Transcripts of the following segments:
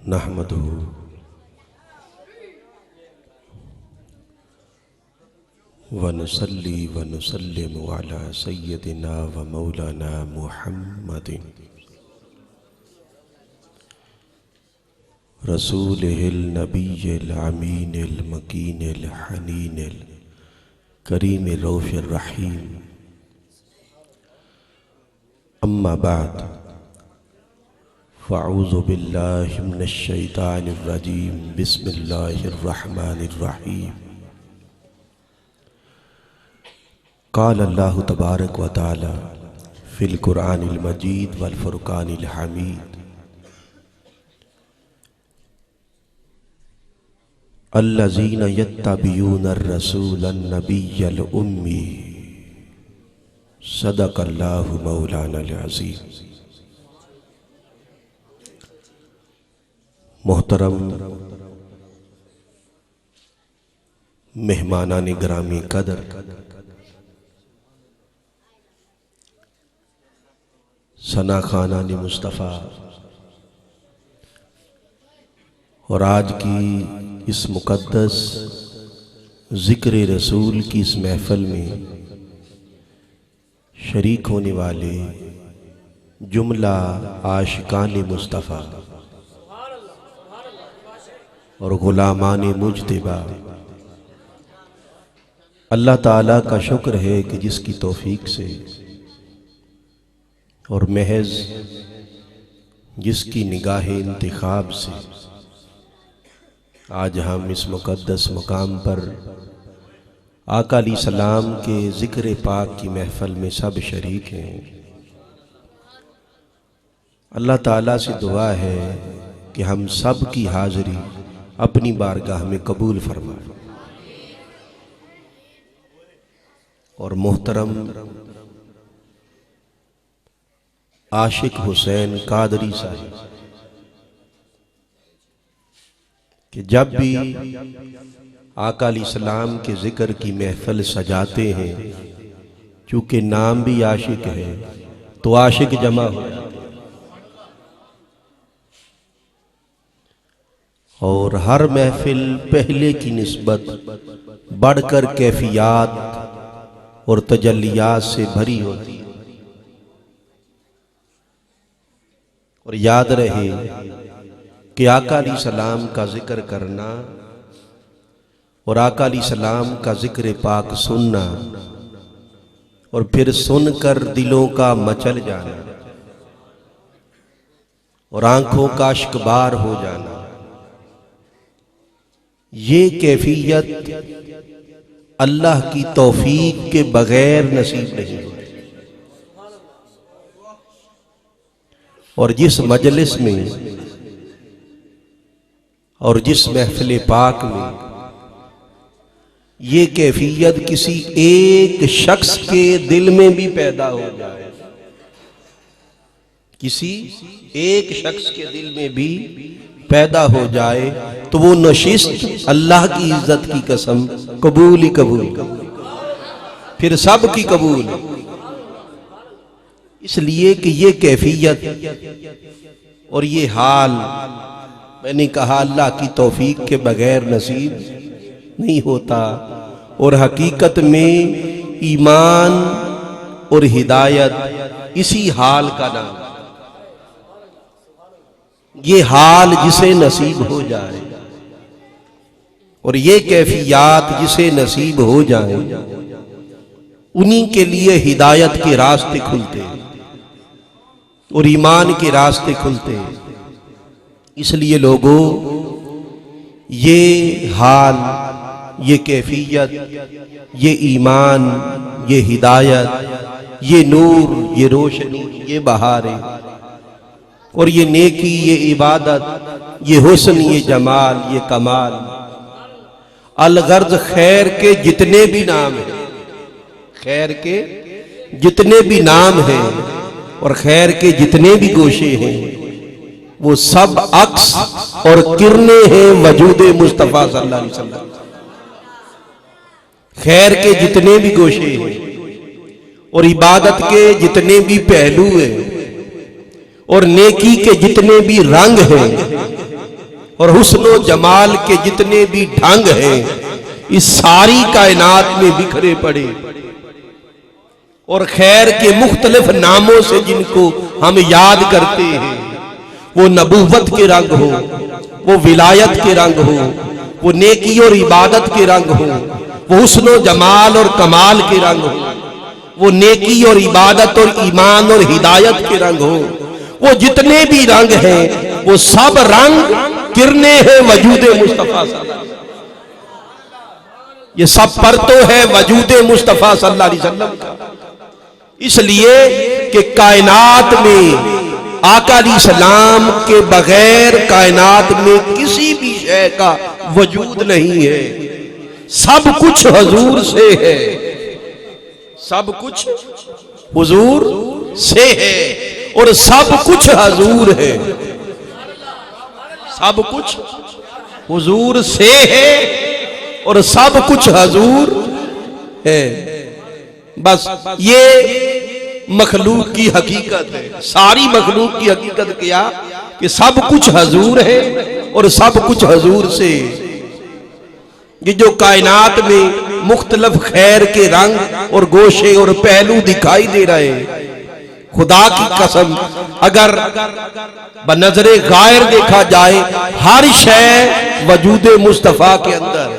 नहमदुहु व नुसल्ली व नुसल्लिमु अला सय्यदिना व मौलाना मुहम्मदिन रसूलिहिल नबिय्यिल अमीनिल मकीनिल हनीनिल करीमिर रऊफिर रहीम। अम्मा बाद फ़अऊज़ु बिल्लाहि मिनश शैतानिर रजीम। बिस्मिल्लाहिर रहमानिर रहीम। क़ाल अल्लाहु तबारक व तआला फ़िल क़ुरआनिल मजीद वल फ़ुरक़ानिल हमीद। अल्लज़ीना यत्तबिऊनर रसूलन नबिय्यल उम्मी सदक़ल्लाहु मौलानल अज़ीम। मोहतरम मेहमानान ग्रामी कदर, सना खानान मुस्तफ़ा और आज की इस मुक़द्दस ज़िक्र रसूल की इस महफ़िल में शरीक होने वाले जुमला आशिकान मुस्तफ़ा और ग़ुलामान मुज्तबा, अल्लाह ताला का शुक्र है कि जिसकी तौफ़ीक से और महज जिसकी निगाह इंतिखाब से आज हम इस मुक़द्दस मुकाम पर आका अलैहिस्सलाम के ज़िक्र पाक की महफ़िल में सब शरीक हैं। अल्लाह ताला से दुआ है कि हम सब की हाज़िरी अपनी बारगाह में कबूल फरमाए। और मोहतरम आशिक हुसैन कादरी साहिब कि जब भी आका अलैहिस्सलाम के ज़िक्र की महफ़िल सजाते हैं, चूँकि नाम भी आशिक है तो आशिक जमा हो जाते हैं। और हर महफ़िल पहले की निस्बत बढ़कर कैफियत और तजल्लियात से भरी होती है। और याद रहे कि आका अलैहिस्सलाम का ज़िक्र करना और आका अलैहिस्सलाम का ज़िक्र पाक सुनना और फिर सुनकर दिलों का मचल जाना और आंखों का अश्कबार हो जाना, ये कैफियत अल्लाह की तौफीक के बगैर नसीब नहीं होती। और जिस मजलिस में और जिस महफिल पाक में ये कैफियत किसी एक शख्स के दिल में भी पैदा हो जाए, किसी एक शख्स के दिल में भी पैदा हो जाए, तो वो नशिस्त अल्लाह की इज्जत की कसम कबूल ही कबूल, फिर सब की कबूल। इसलिए कि ये कैफियत और ये हाल, मैंने कहा अल्लाह की तौफीक के बगैर नसीब नहीं होता। और हकीकत में ईमान और हिदायत इसी हाल का नाम। ये हाल जिसे नसीब हो जाए और ये कैफियत जिसे नसीब हो जाए, उन्हीं के लिए हिदायत के रास्ते खुलते और ईमान के रास्ते खुलते। इसलिए लोगों, ये हाल, ये कैफियत, ये ईमान, ये हिदायत, ये नूर, ये रोशनी, ये बहारें और ये नेकी, ये इबादत, ये हुस्न, ये जमाल, ये कमाल, अलगर्ज खैर के जितने भी नाम हैं, खैर के जितने भी नाम हैं, और खैर के जितने भी गोशे हैं वो सब अक्स और किरणें हैं वजूद मुस्तफा सल्लल्लाहु अलैहि वसल्लम। खैर के जितने भी गोशे हैं और इबादत के जितने भी पहलू हैं और नेकी के जितने भी रंग हैं और हुस्न जमाल के जितने भी ढंग हैं, इस सारी कायनात में बिखरे पड़े और खैर के मुख्तलिफ नामों से जिनको हम याद करते हैं, वो नबूवत के रंग हो, वो विलायत के रंग हो, वो नेकी और इबादत के रंग हो, वो हुस्न जमाल और कमाल के रंग हो, वो नेकी और इबादत और ईमान और हिदायत के रंग हो, वो जितने भी रंग हैं वो सब रंग किरने हैं वजूद मुस्तफा। ये सब पर तो है वजूद मुस्तफा सल्लल्लाहु अलैहि वसल्लम का। इसलिए कि कायनात में आका अलैहिस्सलाम के बगैर कायनात में किसी भी शय का वजूद नहीं है। सब कुछ हुजूर से है, सब कुछ हुजूर से है और सब कुछ हुजूर है। सब कुछ हुजूर से है और सब कुछ हुजूर है। बस ये मखलूक की हकीकत है। सारी मखलूक की हकीकत क्या कि सब कुछ हुजूर है और सब कुछ हुजूर से। ये जो कायनात में मुख्तलिफ खैर के रंग और गोशे और पहलू दिखाई दे रहे हैं, खुदा की कसम अगर बनजरे गायर देखा जाए हर शय वजूद मुस्तफा के अंदर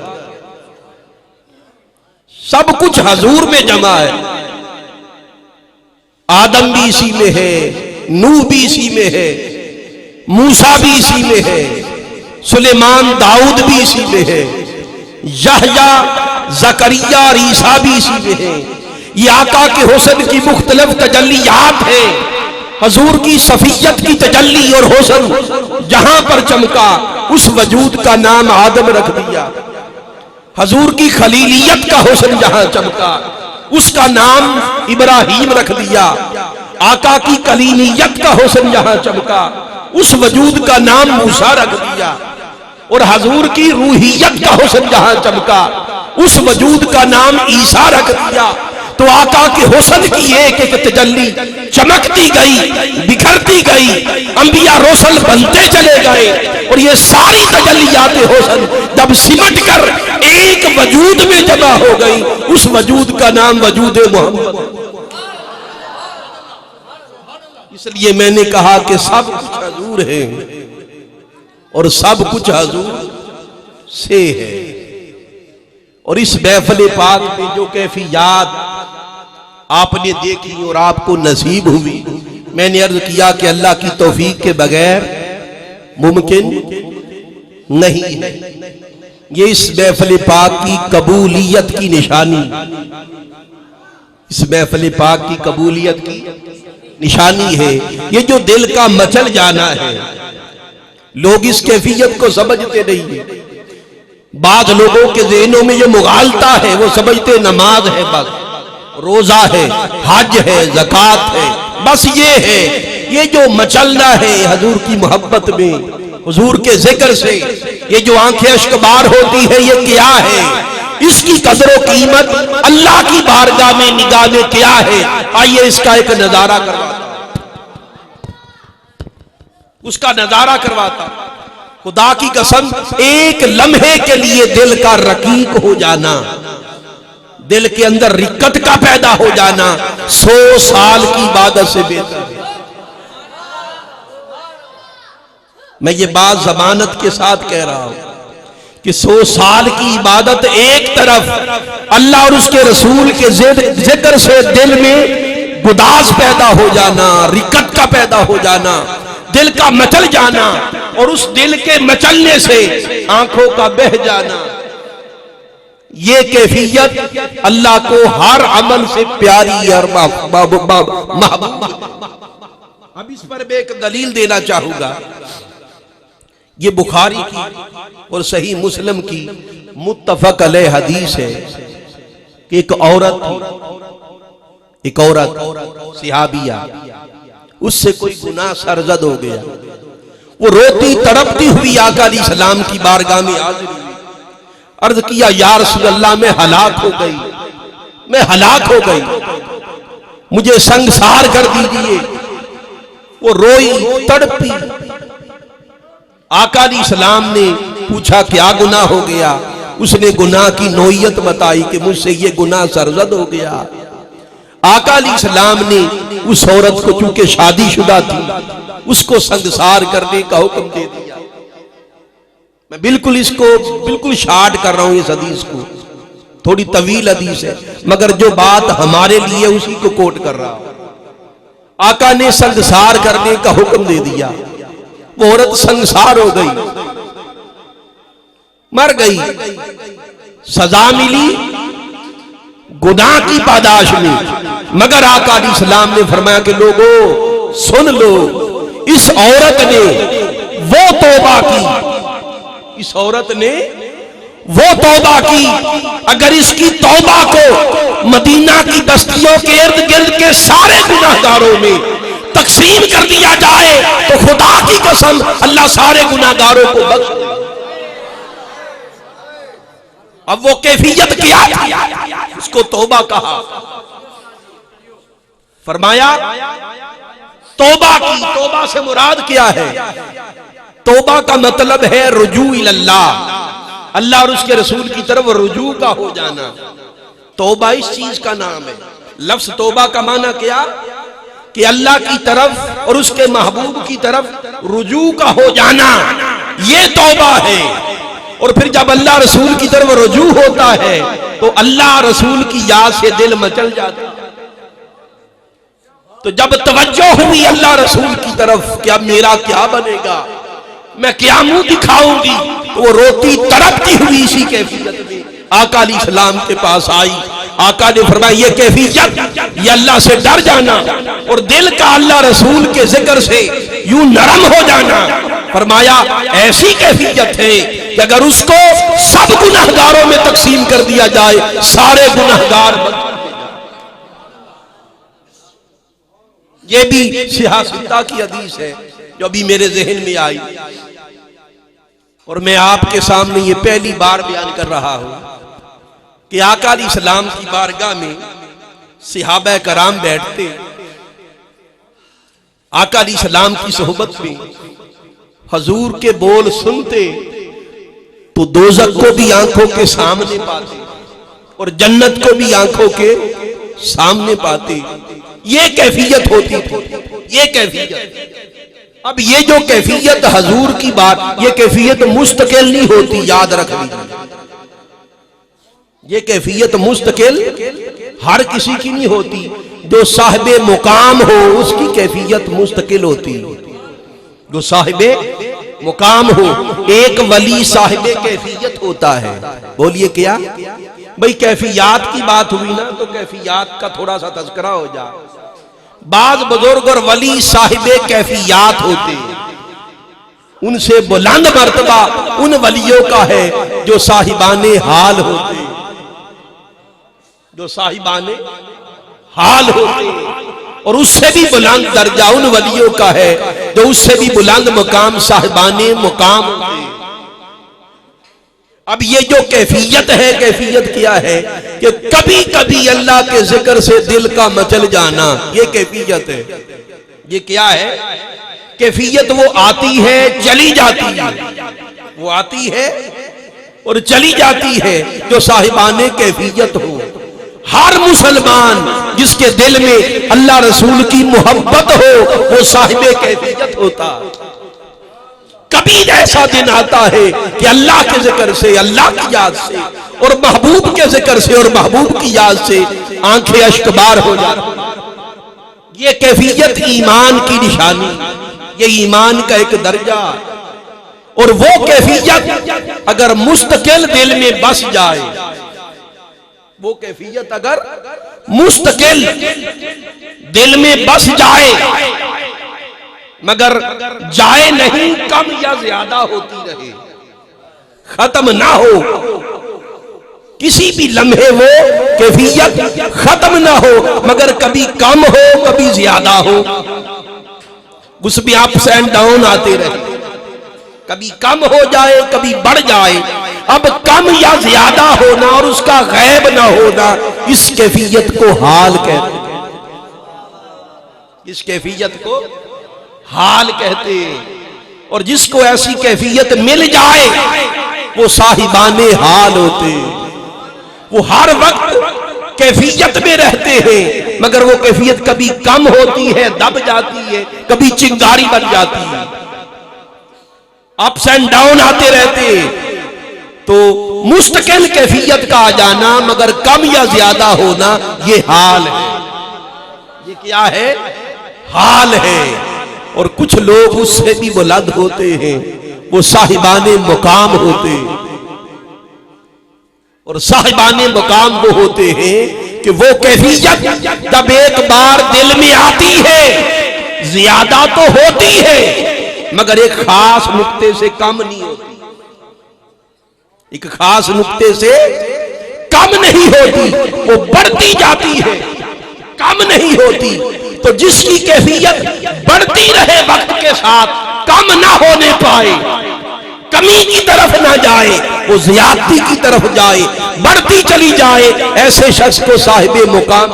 सब कुछ हुजूर में जमा है। आदम भी इसी में है, नूह भी इसी में है, मूसा भी इसी में है, सुलेमान दाऊद भी इसी में है, यहया जकरिया और ईसा भी इसी में है। ये आका के हुस्न की मुख्तलिफ तजल्लियात है। हुजूर की सफियत की तजल्ली और हुस्न जहां पर चमका उस वजूद का नाम आदम रख दिया। हुजूर की खलीलियत का हुस्न जहां चमका उसका नाम इब्राहीम रख दिया। आका की कलीमियत का हुस्न जहां चमका उस वजूद का नाम मूसा रख दिया। और हुजूर की रूहियत का हुस्न जहां चमका उस वजूद का नाम ईसा रख दिया। तो आका के हुस्न की एक एक तजल्ली चमकती गई, बिखरती गई, अंबिया रसूल बनते चले गए और ये सारी तजल्लियात हुस्न जब सिमट कर एक वजूद में जमा हो गई उस वजूद का नाम वजूद मोहम्मद। इसलिए मैंने कहा कि सब कुछ हुजूर है और सब कुछ हुजूर से है। और इस महफिल पाक में जो कैफियत आपने देखी और आपको नसीब हुई, मैंने अर्ज किया कि अल्लाह की तौफीक के बगैर मुमकिन नहीं है। ये इस महफिल पाक की कबूलियत की निशानी, इस महफिल पाक की कबूलियत की निशानी है। ये जो दिल का मचल जाना है, लोग इस कैफियत को समझते नहीं है। बाद लोगों के ज़हनों में जो मुगालता है वो समझते नमाज है, बस रोजा है, हज है, ज़कात है, बस ये है। ये जो मचलना है हुजूर की मोहब्बत में, हुजूर के जिक्र से, ये जो आंखें अश्कबार होती है, ये क्या है? इसकी कदर व कीमत अल्लाह की बारगाह में निगाह में क्या है? आइए इसका एक नजारा करवाता, उसका नजारा करवाता। खुदा की कसम, एक लम्हे के लिए दिल का रकीक हो जाना, दिल के अंदर रिक्कत का पैदा हो जाना 100 साल की इबादत से बेहतर है। मैं ये बात जमानत के साथ कह रहा हूं कि 100 साल की इबादत एक तरफ, अल्लाह और उसके रसूल के जिक्र से दिल में गुदास पैदा हो जाना, रिक्कत का पैदा हो जाना, दिल का मचल जाना और उस दिल के मचलने से आंखों का बह जाना, ये कैफियत अल्लाह को हर अमल से प्यारी और महबूब। अब इस पर मैं एक दलील देना चाहूंगा। ये बुखारी की और सही मुस्लिम की मुत्तफक अलैह हदीस है कि एक औरत सहाबिया उससे कोई गुनाह सरजद हो गया। वो रोती तड़पती हुई आका अलैहिस्सलाम की बारगाह में हाजिर हुई, अर्ज किया या रसूल अल्लाह मैं हलाक हो गई, मैं हलाक हो गई, मुझे संगसार कर दीजिए। वो रोई तड़पी। आका अलैहिस्सलाम ने पूछा क्या गुनाह हो गया? उसने गुनाह की नोयत बताई कि मुझसे ये गुनाह सरजद हो गया। आका अलैहिस्सलाम ने उस औरत को, चूंकि शादीशुदा थी, उसको संगसार करने का हुक्म दे दिया। मैं बिल्कुल इसको शार्ट कर रहा हूं इस हदीस को, थोड़ी तवील हदीस है, मगर जो बात हमारे लिए उसी को कोट कर रहा हूं। आका ने संगसार करने का हुक्म दे दिया। वो औरत संगसार हो गई, मर गई। सजा मिली गुनाह की पादाश में, मगर आका अलैहिस्सलाम ने फरमाया कि लोगों सुन लो, इस औरत ने वो तौबा की, इस औरत ने वो तौबा की, अगर इसकी तौबा को मदीना की बस्तियों के इर्द गिर्द के सारे गुनाहगारों में तकसीम कर दिया जाए तो खुदा की कसम अल्लाह सारे गुनाहगारों को बख्श दे। अब वो कैफियत क्या थी, उसको तौबा कहा। फरमाया तौबा की। तौबा से मुराद क्या है? तौबा का मतलब है रुजू इल्लाह, अल्लाह और उसके रसूल की तरफ रुजू का हो जाना। तौबा इस चीज का नाम है। लफ्ज तौबा का माना क्या? कि अल्लाह की तरफ और उसके महबूब की तरफ रुजू का हो जाना, ये तौबा है। और फिर जब अल्लाह रसूल की तरफ रुजू होता है तो अल्लाह रसूल की याद से दिल मचल जाता है। तो जब तवज्जो हुई अल्लाह रसूल की तरफ कि अब मेरा क्या बनेगा, मैं क्या मुंह दिखाऊंगी, तो वो रोती तड़पती हुई इसी कैफियत में आका अलैहिस्सलाम के पास आई। आका ने फरमाया ये कैफियत, ये अल्लाह से डर जाना और दिल का अल्लाह रसूल के जिक्र से यूं नरम हो जाना। फरमाया ऐसी कैफियत है कि अगर उसको सब गुनाहगारों में तकसीम कर दिया जाए सारे गुनाहगार। ये भी सियासता की हदीस है जो अभी मेरे जहन में आई और मैं आपके सामने ये पहली बार बयान कर रहा हूं कि आका अलैहिस्सलाम की बारगाह में सहाबा कराम बैठते, आका अलैहिस्सलाम की सोहबत में हजूर के बोल सुनते तो दोज़ख को भी आंखों के सामने पाते और जन्नत को भी आंखों के सामने पाते। ये कैफियत होती थी, ये कैफियत। अब ये जो कैफियत हजूर की बात, ये कैफियत मुस्तकिल नहीं होती, याद रख लीजिए। ये कैफियत मुस्तकिल हर किसी की नहीं होती। जो साहिबे मुकाम हो उसकी कैफियत मुस्तकिल होती। जो साहिबे मुकाम हो, एक वली साहिबे कैफियत होता है। बोलिए क्या? भाई कैफियत की बात हुई ना तो कैफियत का थोड़ा सा तज़किरा हो जाए। बाज बुजुर्ग और वली साहिबे कैफियत होते, उनसे बुलंद मर्तबा उन वलियों का है जो साहिबाने हाल होते, जो साहिबाने हाल होते। और उससे भी बुलंद दर्जा उन वलियों का है जो उससे भी बुलंद मुकाम साहिबाने मुकाम होते। अब ये जो कैफियत है, कैफियत क्या है कि कभी कभी अल्लाह के जिक्र से दिल का मचल जाना, ये कैफियत है। ये क्या है? कैफियत वो आती है चली जाती है, वो आती है और चली जाती है जो साहिबाने कैफियत हो। हर मुसलमान जिसके दिल में अल्लाह रसूल की मोहब्बत हो वो साहिबे कैफियत होता। कभी ऐसा दिन आता है कि अल्लाह के जिक्र से, अल्लाह की याद से और महबूब के जिक्र से और महबूब की याद से आंखें अश्कबार हो जाती। ये कैफियत ईमान की निशानी, ये ईमान का एक दर्जा। और वो कैफियत अगर मुस्तकिल दिल में बस जाए, वो कैफियत अगर मुस्तकिल दिल में बस जाए मगर जाए नहीं, कम या ज्यादा होती रहे, खत्म ना हो, किसी भी लम्हे वो कैफियत खत्म ना हो मगर कभी कम हो कभी ज्यादा हो, उसमें अप्स एंड डाउन आते रहे, कभी कम हो जाए कभी बढ़ जाए। अब कम या ज्यादा होना और उसका गैब ना होना, इस कैफियत को हाल कहते हैं। इस कैफियत को हाल कहते हैं। और जिसको ऐसी कैफियत मिल जाए वो साहिबाने हाल होते। वो हर वक्त कैफियत में रहते हैं, मगर वो कैफियत कभी कम होती है, दब जाती है, कभी चिंगारी बन जाती है, अप्स एंड डाउन आते रहते। तो मुस्तकिल कैफियत का आ जाना मगर कम या ज्यादा होना, ये हाल है। ये क्या है? हाल है। और कुछ लोग उससे भी बुलंद होते हैं, वो साहिबाने मुकाम होते हैं। और साहिबाने मुकाम वो होते हैं कि वो कैफियत जब एक बार दिल में आती है, ज्यादा तो होती है मगर एक खास नुक्ते से कम नहीं होती। एक खास नुक्ते से कम नहीं होती, वो बढ़ती जाती है, कम नहीं होती। तो जिसकी कैफियत बढ़ती रहे वक्त के साथ, कम ना होने पाए, कमी की तरफ ना जाए, वो ज्यादती की तरफ जाए, बढ़ती चली जाए, ऐसे शख्स को साहिबे मुकाम।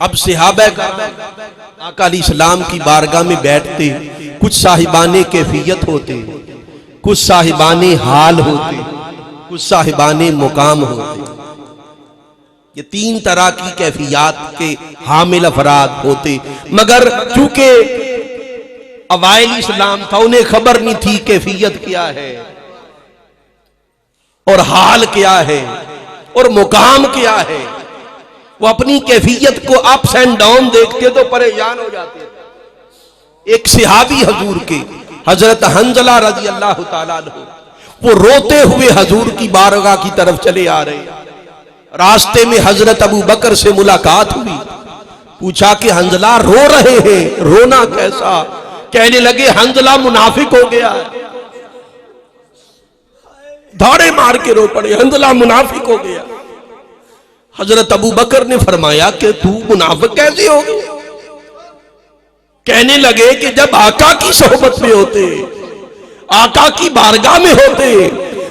अब सहाबा आका अलैहिस्सलाम की बारगाह में बैठते, कुछ साहिबाने कैफियत होते, कुछ साहिबाने हाल होते, कुछ साहिबाने मुकाम होते। ये तीन तरह की कैफियत के हामिल अफराद होते। मगर चूंकि अवाइल इस्लाम था, उन्हें खबर नहीं थी कैफियत क्या है और हाल क्या है और मुकाम क्या है। वो अपनी कैफियत को अप्स एंड डाउन देखते तो परेशान हो जाते थे। एक सहाबी हजूर के हजरत हंजला रजी अल्लाह तआला अन्हु, वो रोते हुए हजूर की बारगाह की तरफ चले आ रहे। रास्ते में हजरत अबू बकर से मुलाकात हुई। पूछा कि हंजला रो रहे हैं, रोना कैसा? कहने लगे हंजला मुनाफिक हो गया है। धाड़े मार के रो पड़े, हंजला मुनाफिक हो गया। हजरत अबू बकर ने फरमाया कि तू मुनाफिक कैसे हो गया? कहने लगे कि जब आका की सोहबत में होते, आका की बारगाह में होते,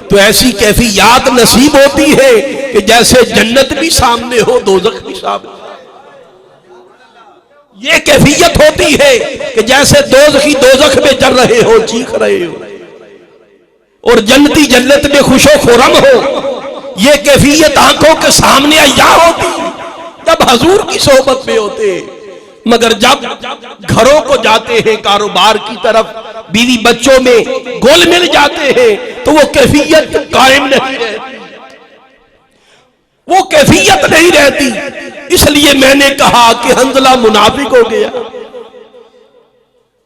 तो ऐसी कैफियत नसीब होती है कि जैसे जन्नत भी सामने हो, दोज़ख भी सामने। ये कैफियत होती है कि जैसे दोज़खी दोज़ख में जल रहे हो, चीख रहे हो, और जन्नती जन्नत में खुशो खुरम हो। ये कैफियत आंखों के सामने या होती जब हजूर की सोहबत में होते। मगर जब घरों को जाते हैं, कारोबार की तरफ, बीवी बच्चों में गोल मिल जाते हैं, तो वो कैफियत कायम नहीं रहती, वो कैफियत नहीं रहती। इसलिए मैंने कहा कि हंजला मुनाफिक हो गया।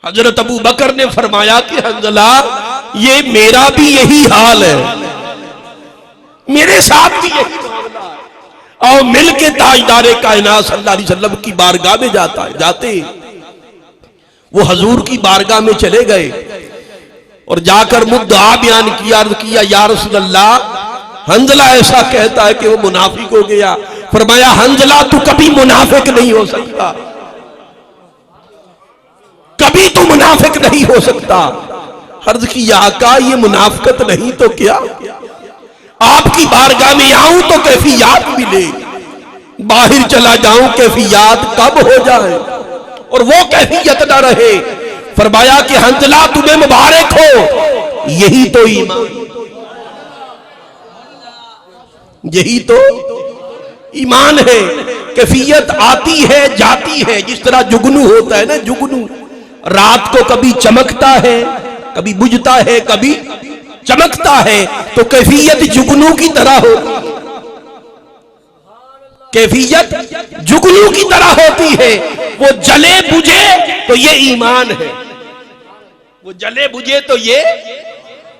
हजरत अबू बकर ने फरमाया कि हंजला, ये मेरा भी यही हाल है, मेरे साथ भी यही मामला है। और मिल के ताजदारे कायनात सल्लल्लाहु अलैहि वसल्लम की बारगाह में जाते वो हजूर की बारगाह में चले गए और जाकर मुद्दा बयान किया, अर्ज किया या रसूल अल्लाह, हंजला ऐसा कहता है कि वो मुनाफिक हो गया। फरमाया हंजला तू कभी मुनाफिक नहीं हो सकता, कभी तू मुनाफिक नहीं हो सकता। अर्ज की आका ये मुनाफिकत नहीं तो क्या? आपकी बारगाह में आऊं तो कैफियत मिले, बाहर चला जाऊं कैफियत कब हो जाए और वो कैफियत ना रहे। फरमाया कि हंजला तुम्हें मुबारक हो, यही तो ईमान, यही तो ईमान है। कैफियत आती है जाती है, जिस तरह जुगनू होता है ना, जुगनू रात को कभी चमकता है, कभी बुझता है, कभी चमकता है। तो कैफियत जुगनू की तरह होती है, कैफियत जुगनू की तरह होती है। वो जले बुझे तो ये ईमान है, वो जले बुझे तो ये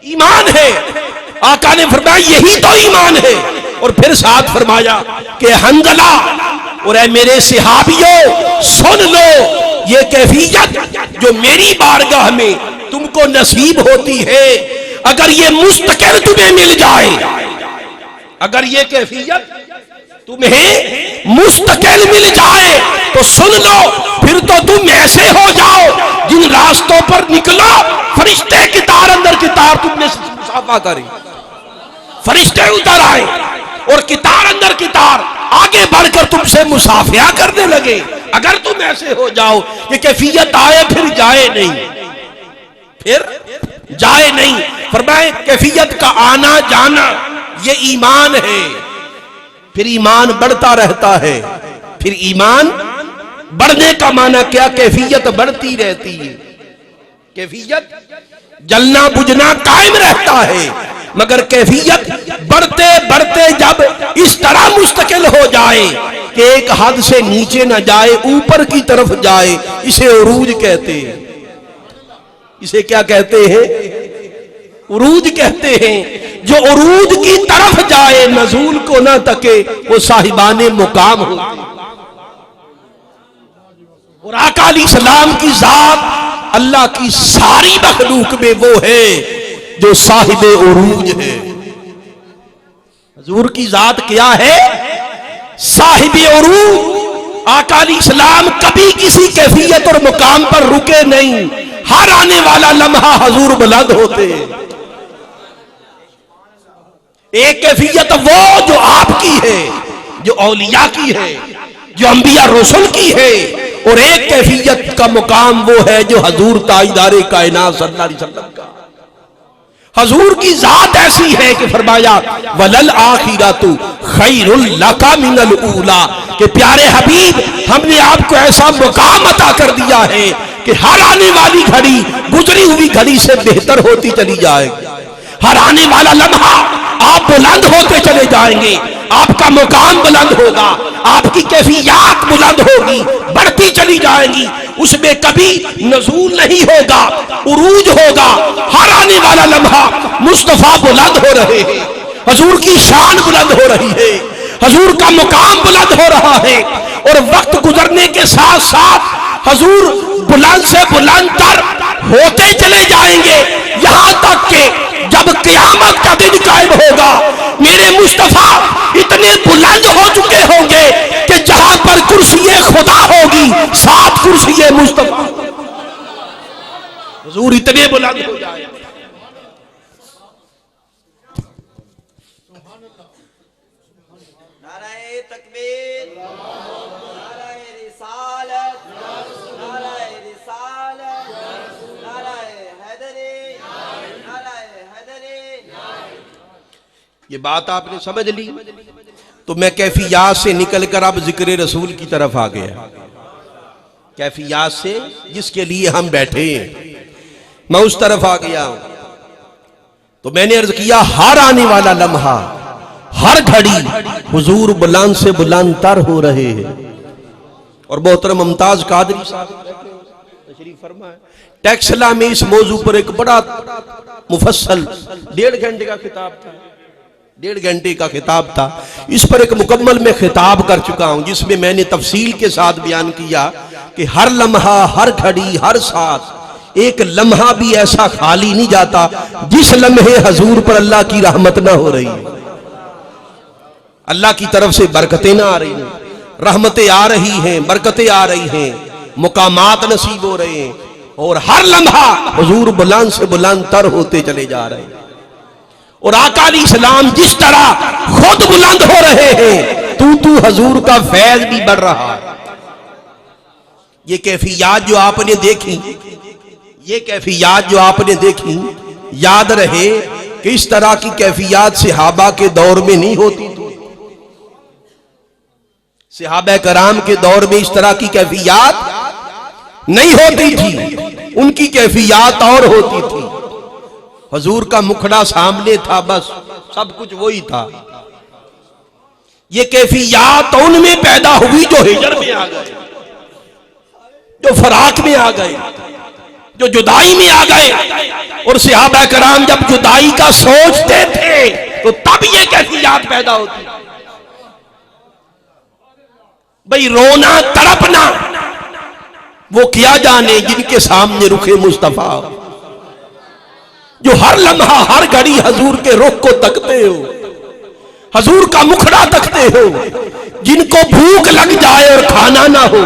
ईमान है। आका ने फरमाया यही तो ईमान है। और फिर साथ फरमाया कि हंजला और ऐ मेरे सहाबियों सुन लो, ये कैफियत जो मेरी बारगाह में तुमको नसीब होती है, अगर ये मुस्तकिल तुम्हें मिल जाए, अगर ये कैफियत तुम्हें मुस्तकिल मिल जाए तो सुन लो, फिर तो तुम ऐसे हो जाओ जिन रास्तों पर निकलो फरिश्ते कितार अंदर कितार तुमने मुसाफा करे, फरिश्ते उतर आए और कितार अंदर कितार आगे बढ़कर तुमसे मुसाफिया करने लगे। अगर तुम ऐसे हो जाओ, ये कैफियत आए फिर जाए नहीं, फिर जाए नहीं। फरमाए कैफियत का आना जाना ये ईमान है। फिर ईमान बढ़ता रहता है। फिर ईमान बढ़ने का माना क्या? कैफियत बढ़ती रहती है। कैफियत जलना बुझना कायम रहता है, मगर कैफियत बढ़ते बढ़ते जब इस तरह मुस्तकिल हो जाए कि एक हद से नीचे न जाए, ऊपर की तरफ जाए, इसे उरूज कहते हैं। इसे क्या कहते हैं? उरूज कहते हैं। जो उरूज की तरफ जाए, नजूल को ना तके, वो साहिबाने मुकाम होते। और आका अलैहिस्सलाम की जात अल्लाह की सारी मखलूक में वो है जो साहिबे उरूज है। हुजूर की जात क्या है? साहिबे उरूज। आका अलैहिस्सलाम कभी किसी कैफियत और मुकाम पर रुके नहीं। हर आने वाला लम्हा हुजूर बुलंद होते। एक कैफियत वो जो आपकी है, जो औलिया की है, जो अंबिया रसूल की है, और एक कैफियत का मुकाम वो है जो हुजूर ताजदारे कायनात सल्लल्लाहु अलैहि वसल्लम का। हुजूर की जात ऐसी है कि फरमाया वलल आखिरतु खैरुल लका मिनल ऊला, कि प्यारे हबीब हमने आपको ऐसा मुकाम अता कर दिया है कि हर आने वाली घड़ी गुजरी हुई घड़ी से बेहतर होती चली जाएगी। हर आने वाला लम्हा आप बुलंद होते चले जाएंगे, आपका मुकाम बुलंद होगा, आपकी कैफियत बुलंद होगी, बढ़ती चली जाएंगी। उसमें कभी नजूल नहीं होगा, उरूज होगा। हर आने वाला लम्हा मुस्तफा बुलंद हो रहे हैं, हुजूर की शान बुलंद हो रही है, हुजूर का मुकाम बुलंद हो रहा है। और वक्त गुजरने के साथ साथ हुजूर बुलंद से बुलंद तर होते चले जाएंगे, यहां तक के जब क़यामत का दिन कायम होगा, मेरे मुस्तफा इतने बुलंद हो चुके होंगे कि जहां पर कुर्सी खुदा होगी, 7 कुर्सी मुस्तफा, हुजूर इतने बुलंद हो जाए। नाराए तकबीर, नाराए रिसालत, नाराए रिसालत, नाराए हैदरी, नाराए हैदरी। ये बात आपने समझ ली। तो मैं कैफियत से निकलकर अब जिक्र रसूल की तरफ आ गया। कैफियत से जिसके लिए हम बैठे हैं, मैं उस तरफ आ गया हूं। तो मैंने अर्ज किया हर आने वाला लम्हा, हर घड़ी हुजूर बुलंद से बुलंद तर हो रहे हैं। और मोहतरम मुमताज कादरी साहब तशरीफ फरमाए, टैक्सला में इस मौजू पर एक बड़ा मुफस्सल 1.5 घंटे का खिताब था, 1.5 घंटे का खिताब था। इस पर एक मुकम्मल में खिताब कर चुका हूं, जिसमें मैंने तफसील के साथ बयान किया कि हर लम्हा, हर घड़ी, हर सांस, एक लम्हा भी ऐसा खाली नहीं जाता जिस लम्हे हुजूर पर अल्लाह की रहमत ना हो रही, अल्लाह की तरफ से बरकतें ना आ रही हैं, रहमतें आ रही हैं, बरकतें आ रही हैं, मुकामात नसीब हो रहे हैं। और हर लम्हा हुजूर बुलंद से बुलंद तर होते चले जा रहे हैं। और आका अलैहिस्सलाम जिस तरह खुद बुलंद हो रहे हैं, तू हुजूर का फैज भी बढ़ रहा है। ये कैफियत जो आपने देखी, ये कैफियत जो आपने देखी, याद रहे कि इस तरह की कैफियत सहाबा के दौर में नहीं होती थी। सहाबा कराम के दौर में इस तरह की कैफियत नहीं होती थी, उनकी कैफियत और होती थी। हुजूर का मुखड़ा सामने था, बस सब कुछ वही था। ये कैफियत उनमें पैदा हुई जो हिजर में आ गए, जो फराक में आ गए। जो जुदाई में आ गए। और सहाबा कराम जब जुदाई का सोचते थे तो तब ये कैफियत पैदा होती। भाई रोना तड़पना वो क्या जाने जिनके सामने रुखे मुस्तफा, जो हर लम्हा हर घड़ी हजूर के रुख को तकते हो, हजूर का मुखड़ा तकते हो, जिनको भूख लग जाए और खाना ना हो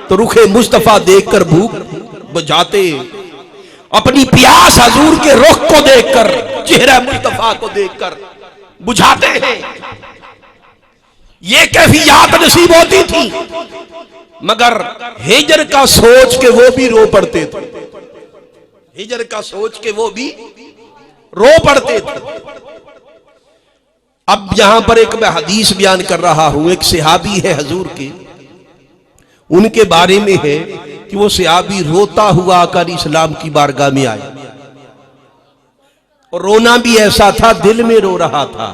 तो रुखे मुस्तफा देखकर भूख बुझाते, अपनी प्यास हजूर के रुख को देखकर, चेहरा मुस्तफा को देखकर बुझाते हैं। ये कैफियत नसीब होती थी। मगर हिजर का सोच के वो भी रो पड़ते थे, हिजर का सोच के वो भी रो पड़ते थे। अब यहां पर एक मैं हदीस बयान कर रहा हूं, एक सहाबी है हजूर के, उनके बारे में है कि वो सहाबी रोता हुआ आकर इस्लाम की बारगाह में आया और रोना भी ऐसा था, दिल में रो रहा था,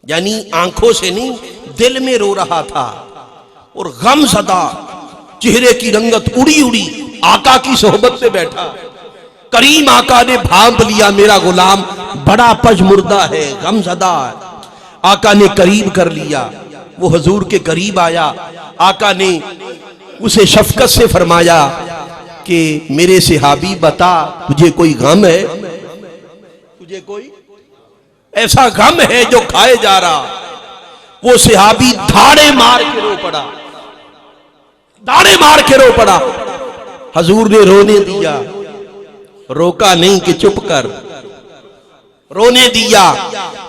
यानी आंखों से नहीं दिल में रो रहा था। और गम सदा चेहरे की रंगत उड़ी उड़ी आका की सोहबत में बैठा। करीम आका ने भांप लिया, मेरा गुलाम बड़ा पजमुर्दा है, गमज़दा है। आका ने करीब कर लिया, वो हजूर के करीब आया। आका ने उसे शफकत से फरमाया कि मेरे सहाबी बता, तुझे कोई गम है? तुझे कोई ऐसा गम है जो खाए जा रहा? वो सहाबी धाड़े मार के रो पड़ा, दाड़े मार के रो पड़ा। हजूर ने रोने दिया, रोका नहीं कि चुप कर, रोने दिया।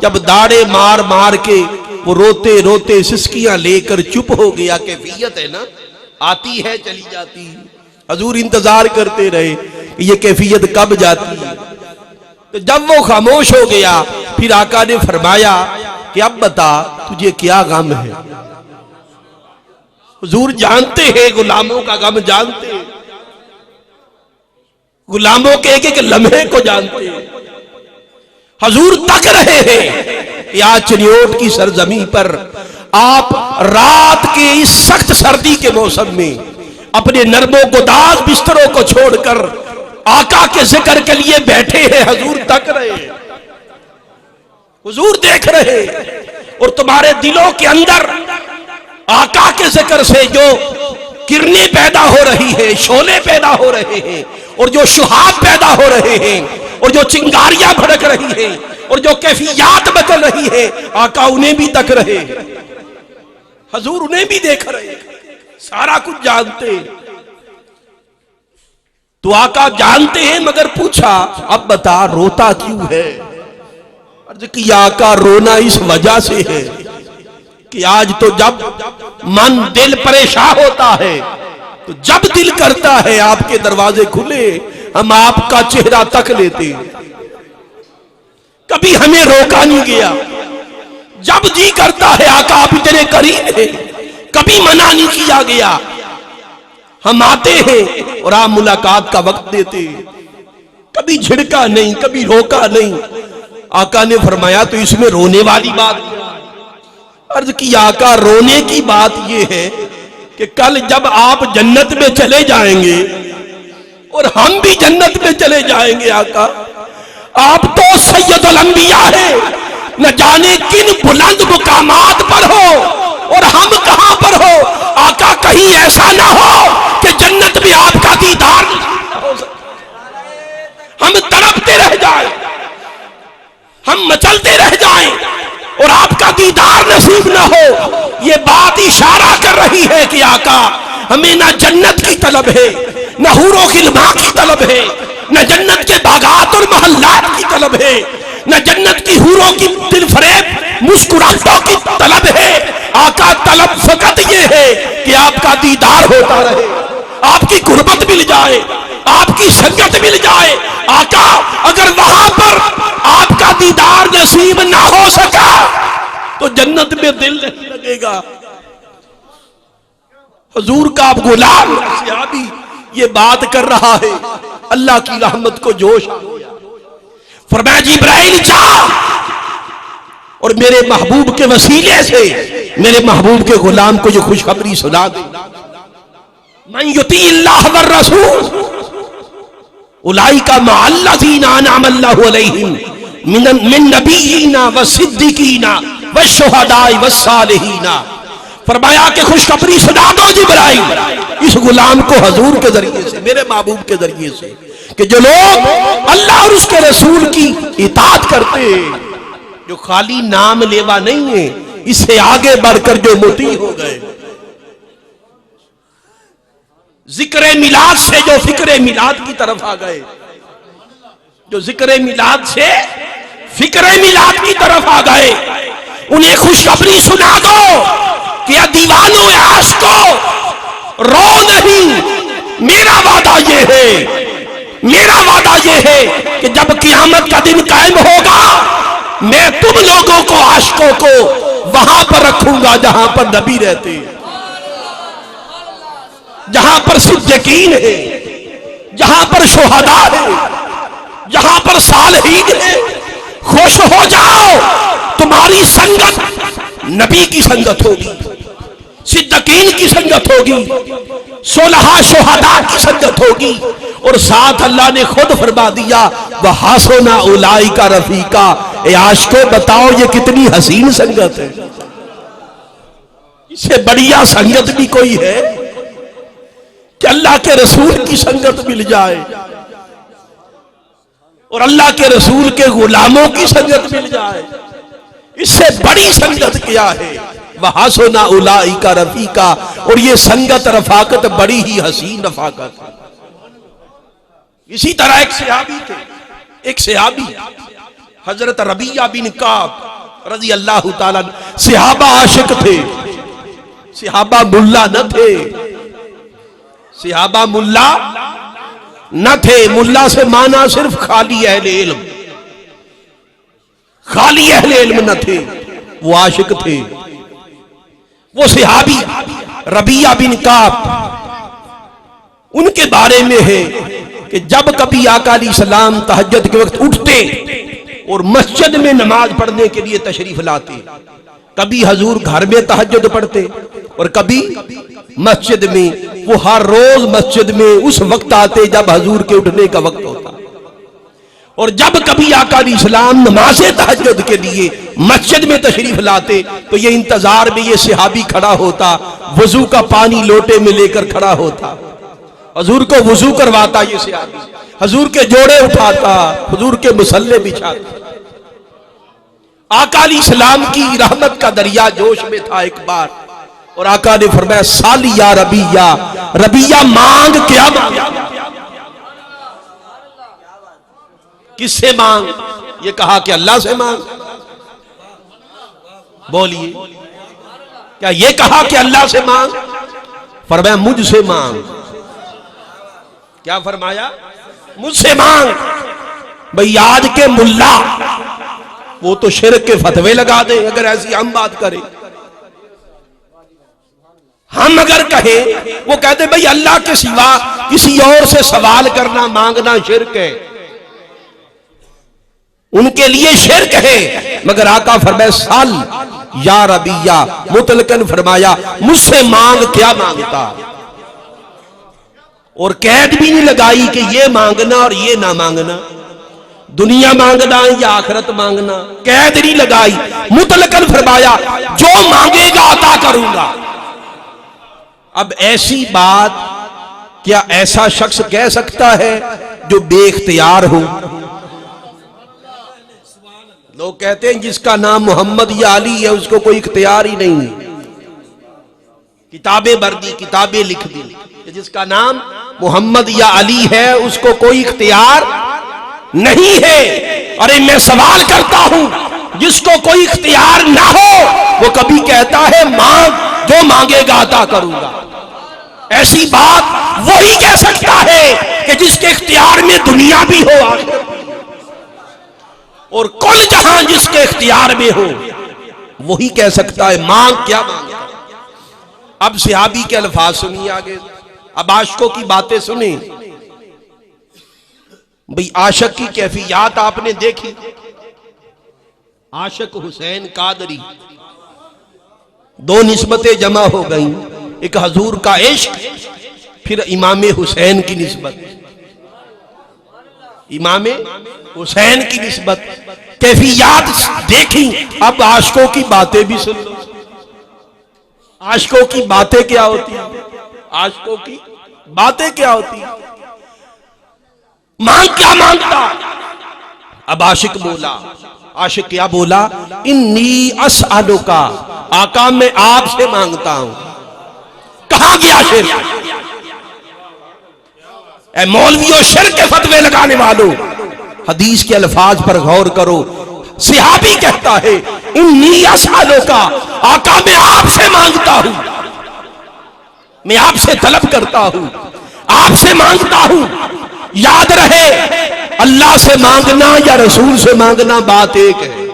जब दाड़े मार मार के वो रोते रोते सिसकियां लेकर चुप हो गया, कैफियत है ना, आती है चली जाती। हजूर इंतजार करते रहे कि ये कैफियत कब जाती है। तो जब वो खामोश हो गया फिर आका ने फरमाया कि अब बता तुझे क्या गम है? हुजूर जानते हैं गुलामों का गम, जानते हैं गुलामों के एक एक लम्हे को जानते हैं। हजूर तक रहे हैं कि आज चिन्योट की सरजमी पर आप रात के इस सख्त सर्दी के मौसम में अपने नरमो गुदाज बिस्तरों को छोड़कर आका के जिक्र के लिए बैठे हैं। हजूर तक रहे, हुजूर देख रहे, और तुम्हारे दिलों के अंदर आका के जिक्र से जो किरणें पैदा हो रही है, शोले पैदा हो रहे हैं, और जो शुहाब पैदा हो रहे हैं, और जो चिंगारियां भड़क रही हैं, और जो कैफियत बदल रही है, आका उन्हें भी तक रहे, हजूर उन्हें भी देख रहे, सारा कुछ जानते। तो आका जानते हैं, मगर पूछा अब बता रोता क्यों है? अर्ज की आका रोना इस वजह से है कि आज तो जब मन दिल परेशान होता है, तो जब दिल करता है आपके दरवाजे खुले, हम आपका चेहरा तक लेते। कभी हमें रोका नहीं गया, जब जी करता है आका आप इतने करीब है, कभी मना नहीं किया गया। हम आते हैं और आप मुलाकात का वक्त देते, कभी झिड़का नहीं, कभी रोका नहीं। आका ने फरमाया तो इसमें रोने वाली बात? अर्ज की आका रोने की बात यह है कि कल जब आप जन्नत में चले जाएंगे और हम भी जन्नत में चले जाएंगे, आका आप तो सैयदुल अंबिया है, न जाने किन बुलंद मुकामात पर हो और हम कहां पर हो। आका कहीं ऐसा ना हो कि जन्नत में आपका दीदार न हो सके, हम तड़पते रह जाएं, हम मचलते रह जाएं और आपका दीदार नसीब न हो। ये बात इशारा कर रही है कि आका हमें ना जन्नत की तलब है, न हूरों खिलमा की तलब है, न जन्नत के बागात और महल्लात की तलब है, न जन्नत की हूरों की दिलफरेब मुस्कुराहटों की तलब है। आका तलब फकत ये है कि आपका दीदार होता रहे, आपकी गुर्बत मिल जाए, आपकी संगत मिल जाए। आका अगर वहां पर आपका दीदार नसीब ना हो सका तो जन्नत में दिल नहीं लगेगा। हुजूर का आप गुलाम सहाबी ये बात कर रहा है, अल्लाह की रहमत को जोश फरमाया जिब्राइल जा और मेरे महबूब के वसीले से मेरे महबूब के गुलाम को जो खुशखबरी सुना दे। मन युती अल्लाह व रसूल, उलाइका मअल्लज़ीना अनअमल्लाहु अलैहिम मिन नबिय्यीना व सिद्दीकीना व शुहदाई व सालिहीना। फरमाया कि खुशखबरी सुना दो जिब्राइल इस गुलाम को हजूर के जरिए से, मेरे महबूब के जरिए से, कि जो लोग अल्लाह और उसके रसूल की इताअत करते हैं, जो खाली नाम लेवा नहीं है, इससे आगे बढ़कर जो मुती हो गए, जिक्र मिलाद से जो फिक्र मिलाद की तरफ आ गए, जो जिक्र मिलाद से फिक्र मिलाद की तरफ आ गए, उन्हें खुशखबरी सुना दो कि या दीवानों आशिकों रो नहीं। मेरा वादा ये है, मेरा वादा ये है कि जब क़यामत का दिन कायम होगा, मैं तुम लोगों को, आशिकों को वहां पर रखूंगा जहां पर नबी रहते हैं, जहां पर सिद्दीकीन है, जहां पर शुहदा है, जहां पर सालिहीन है। खुश हो जाओ, तुम्हारी संगत नबी की संगत होगी, सिद्दीकीन की संगत होगी, सोलहा शुहदा की संगत होगी। और साथ अल्लाह ने खुद फरमा दिया व हासना उलाइका रफीका। ए आशिकों, बताओ ये कितनी हसीन संगत है। इससे बढ़िया संगत भी कोई है कि अल्लाह के रसूल की संगत मिल जाए और अल्लाह के रसूल के गुलामों की संगत मिल जाए। इससे बड़ी संगत क्या है? वहासना उलाइका रफीका। और ये संगत रफाकत बड़ी ही हसीन रफाकत है। इसी तरह एक सहाबी थे, एक सहाबी हजरत रबिया बिन काब रजी अल्लाह ताला। सहाबा आशिक थे, सहाबा मुल्ला न थे, सहाबा मुल्ला न थे। मुल्ला से माना सिर्फ खाली अहले इल्म, खाली अहले इल्म न थे, वो आशिक थे। वो सहाबी रबिया बिन काब, उनके बारे में है कि जब कभी आका अलैहिस्सलाम तहज्जुद के वक्त उठते और मस्जिद में नमाज पढ़ने के लिए तशरीफ लाते, कभी हजूर घर में तहज्जुद पढ़ते और कभी मस्जिद में। वो हर रोज मस्जिद में उस वक्त आते जब हजूर के उठने का वक्त होता। और जब कभी आका अलैहिस्सलाम नमाज तहज्जुद के लिए मस्जिद में तशरीफ लाते तो ये इंतजार में ये सहाबी खड़ा होता, वजू का पानी लोटे में लेकर खड़ा होता, हजूर को वजू करवाता ये सहाबी, हजूर के जोड़े उठाता, हजूर के मुसल्ले बिछाता। आका अलैहिस्सलाम की रहमत का दरिया जोश में था एक बार, और आका ने फरमाया साली या रबिया, रबिया मांग क्या मांग? किससे मांग? ये कहा कि अल्लाह से मांग। बोलिए, क्या ये कहा कि अल्लाह से मांग? फरमाया मुझसे मांग। क्या फरमाया? मुझसे मांग। भाई आज के मुल्ला वो तो शिर्क के फतवे लगा दे अगर ऐसी हम बात करें। हम अगर कहें, वो कहते भाई अल्लाह के सिवा किसी और से सवाल करना मांगना शिर्क है, उनके लिए शिर्क है। मगर आका फरमाया साल या रबिया, मुतलकन फरमाया मुझसे मांग क्या मांगता। और कैद भी नहीं लगाई कि ये मांगना और ये ना मांगना, दुनिया मांगना या आखिरत मांगना, कैद नहीं लगाई। मुतलकन फरमाया जो मांगेगा अता करूंगा। अब ऐसी बात क्या ऐसा शख्स कह सकता है जो बेख्तियार हो? लोग कहते हैं जिसका नाम मोहम्मद या अली है उसको कोई इख्तियार ही नहीं। किताबें भर दी, किताबें लिख दी कि जिसका नाम मोहम्मद या अली है उसको कोई इख्तियार नहीं है। अरे मैं सवाल करता हूं, जिसको कोई इख्तियार ना हो वो कभी कहता है मांग, जो मांगेगा अता करूंगा। ऐसी बात वही कह सकता है कि जिसके इख्तियार में दुनिया भी हो और कुल जहां जिसके इख्तियार में हो वही कह सकता है मांग क्या मांगे। अब सहाबी के अल्फाज सुनिए आगे। अब आशिकों की बातें सुनी। भाई आशिक की कैफियत आपने देखी। आशिक हुसैन कादरी, दो निस्बतें जमा हो गई, एक हजूर का इश्क, फिर इमाम हुसैन की निस्बत। इमाम हुसैन की निस्बत, कैफियत देखी। अब आशिकों की बातें भी सुन लो। आशिकों की बातें क्या होती हैं? आशिकों की बातें क्या होती हैं? मांग क्या मांगता? अब आशिक बोला, आशिक क्या बोला? इन्नी असअलुका, आका मैं आपसे मांगता हूं। कहां गया शिर्क? ए मौलवियों, शिर्क के फतवे लगाने वालों, हदीस के अल्फाज पर गौर करो। सिहाबी कहता है इन्नी असअलुका, आका मैं आपसे मांगता हूं, मैं आपसे तलब करता हूं, आपसे मांगता हूं। याद रहे, अल्लाह से मांगना या रसूल से मांगना बात एक है।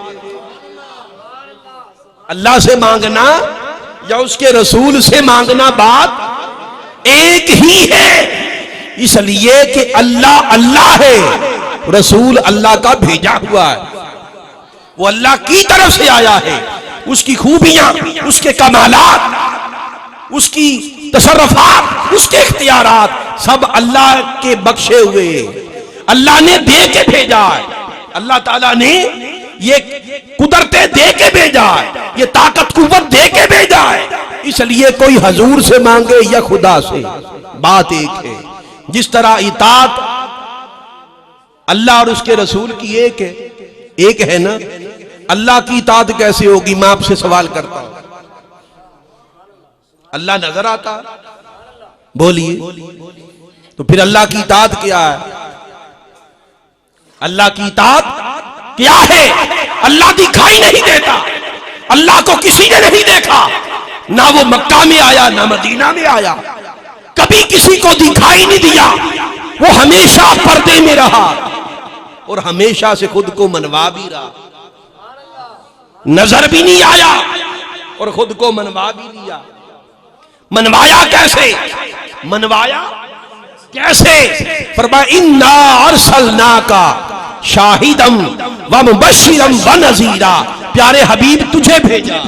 अल्लाह से मांगना या उसके रसूल से मांगना बात एक ही है। इसलिए कि अल्लाह अल्लाह है, रसूल अल्लाह का भेजा हुआ है, वो अल्लाह की तरफ से आया है। उसकी खूबियां, उसके कमालात, उसकी तसर्रुफात, उसके इख्तियारात सब अल्लाह के बख्शे हुए, अल्लाह ने दे के भेजा है। अल्लाह ताला ने ये कुदरतें दे के भेजा है, ये ताकत कुव्वत दे के भेजा है। इसलिए कोई हजूर से मांगे या खुदा से, बात एक है। जिस तरह इताअत अल्लाह और उसके रसूल की एक है, एक है ना। अल्लाह की इताअत कैसे होगी? मैं आपसे सवाल करता हूं, अल्लाह नजर आता? बोलिए, तो फिर अल्लाह की इताअत क्या है? अल्लाह की इताअत क्या है? अल्लाह दिखाई नहीं देता, अल्लाह को किसी ने नहीं देखा, ना वो मक्का में आया ना मदीना में आया, कभी किसी को दिखाई नहीं दिया। वो हमेशा पर्दे में रहा और हमेशा से खुद को मनवा भी रहा। नजर भी नहीं आया और खुद को मनवा भी लिया। मनवाया कैसे? मनवाया कैसे? फरमाया इन्ना अरसलनाका शाहिदम व मुबश्शिरम व नज़ीरा, प्यारे हबीब तुझे भेजा,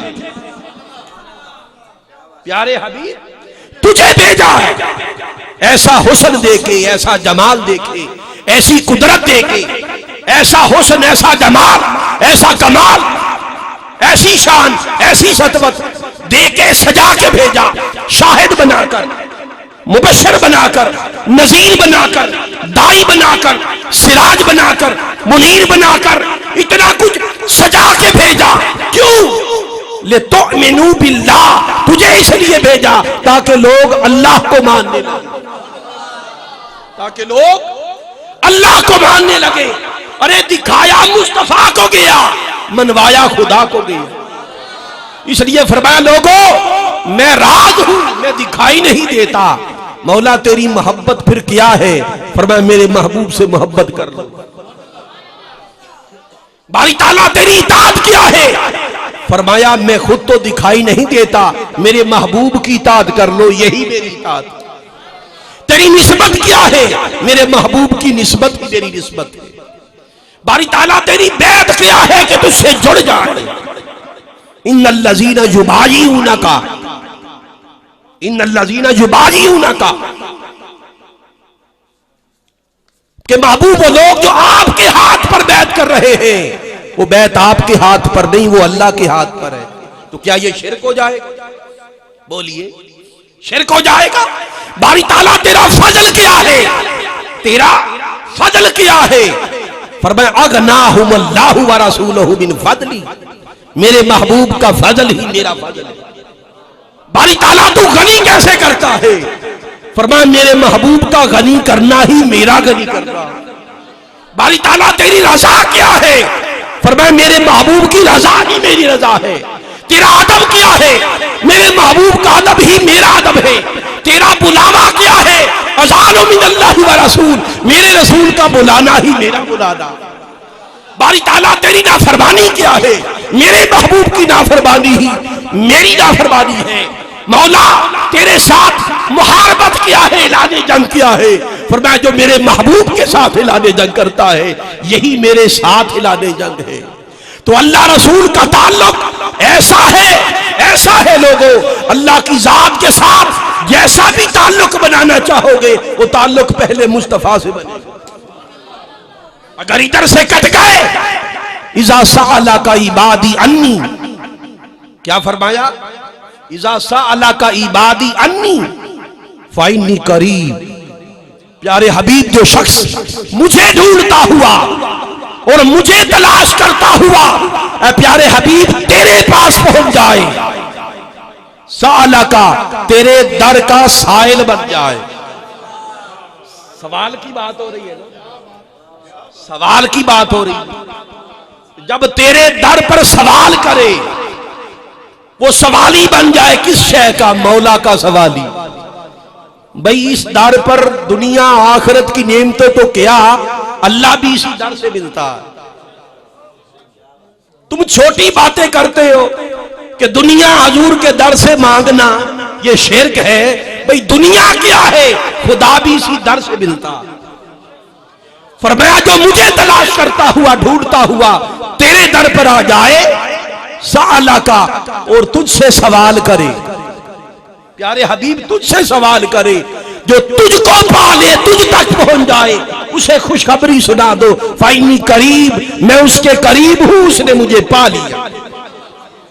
प्यारे हबीब तुझे भेजा है। ऐसा हुस्न देके, ऐसा जमाल देके, ऐसी कुदरत देके, ऐसा हुस्न, ऐसा जमाल, ऐसा कमाल, ऐसी शान, ऐसी सतवत देके सजा के भेजा। शाहिद बनाकर, मुबश्शिर बनाकर, नज़ीर बनाकर, दाई बनाकर, सिराज बनाकर, मुनीर बनाकर, इतना कुछ सजा के भेजा। क्यों? ले तुमिनू बिल्लाह, तुझे इसलिए भेजा ताकि लोग अल्लाह को मानने लगे, ताकि लोग अल्लाह को मानने लगे। अरे दिखाया मुस्तफा को गया, मनवाया खुदा को गया। इसलिए फरमाया लोगों मैं राज हूं, मैं दिखाई नहीं देता। मौला तेरी मोहब्बत फिर क्या है? फरमाया मेरे महबूब से मोहब्बत कर लो। बारी ताला तेरी इताअत क्या है? फरमाया मैं खुद तो दिखाई नहीं देता, मेरे महबूब की इताअत कर लो, यही मेरी इताअत। तेरी निस्बत क्या है? मेरे महबूब की निस्बत ही मेरी निस्बत है। बारी ताला तेरी बैत क्या है कि तुझसे जुड़ जाए। इन्नल्लज़ीना युबायिऊनका, इन्नल्लज़ीना युबायिऊनका, कि महबूब वो लोग जो आपके हाथ पर बैत कर रहे हैं, वो बैत आपके हाथ पर नहीं, वो अल्लाह के हाथ पर है। तो क्या ये शिर्क हो जाएगा? बोलिए, शिर्क हो जाएगा? बारी ताला तेरा फजल क्या है? तेरा फजल क्या है? फरमाया अगनाहुमुल्लाहु व रसूलुहु बिन फदली, मेरे महबूब का फजल ही मेरा फजल है। बारी ताला तू गनी कैसे करता है? फरमाया मेरे महबूब का गनी करना ही मेरा गनी करना। बारी ताला तेरी रजा क्या है? फरमाया मेरे महबूब की रजा ही मेरी रजा है। तेरा अदब क्या है? मेरे महबूब का अदब ही मेरा अदब है। तेरा बुलावा क्या है? अज़ानु मिनल्लाहि व रसूल, मेरे रसूल का बुलाना ही मेरा बुलाना। बारी ताला तेरी नाफरमानी क्या है? मेरे महबूब की नाफरमानी ही मेरी नाफरमानी है। मौला तेरे साथ मुहारबत क्या है? ऐलाने जंग क्या है? फरमाया जो मेरे महबूब के साथ ऐलाने जंग करता है, यही मेरे साथ ऐलाने जंग है। तो अल्लाह रसूल का ताल्लुक ऐसा है लोगों, अल्लाह की जात के साथ जैसा भी ताल्लुक बनाना चाहोगे, वो ताल्लुक पहले मुस्तफा से बनेगा। अगर इधर से कट गए, इज़ा सअला का इबादी अन्नी, क्या फरमाया? इज़ा सअला का इबादी अन्नी फ़इन्नी करीब। प्यारे हबीब, जो शख्स मुझे ढूंढता हुआ और मुझे तलाश करता हुआ ऐ प्यारे हबीब तेरे पास पहुंच जाए, साला का तेरे दर का साइल बन जाए। सवाल की बात हो रही है ना, सवाल की बात हो रही है। जब तेरे दर पर सवाल करे, वो सवाली बन जाए। किस शय का? मौला का सवाली। भाई इस दर पर दुनिया आखिरत की नेमतों तो क्या, अल्लाह भी इसी दर से मिलता है। तुम छोटी बातें करते हो कि दुनिया हजूर के दर से मांगना ये शिर्क है। भाई दुनिया क्या है, खुदा भी इसी दर से मिलता। फरमाया जो मुझे तलाश करता हुआ ढूंढता हुआ तेरे दर पर आ जाए, साला का, और तुझसे सवाल करे। प्यारे हबीब तुझसे सवाल करे, जो तुझको पाले, तुझ तक पहुंच जाए, उसे खुशखबरी सुना दो। फाइनी करीब, मैं उसके करीब हूं, उसने मुझे पा लिया,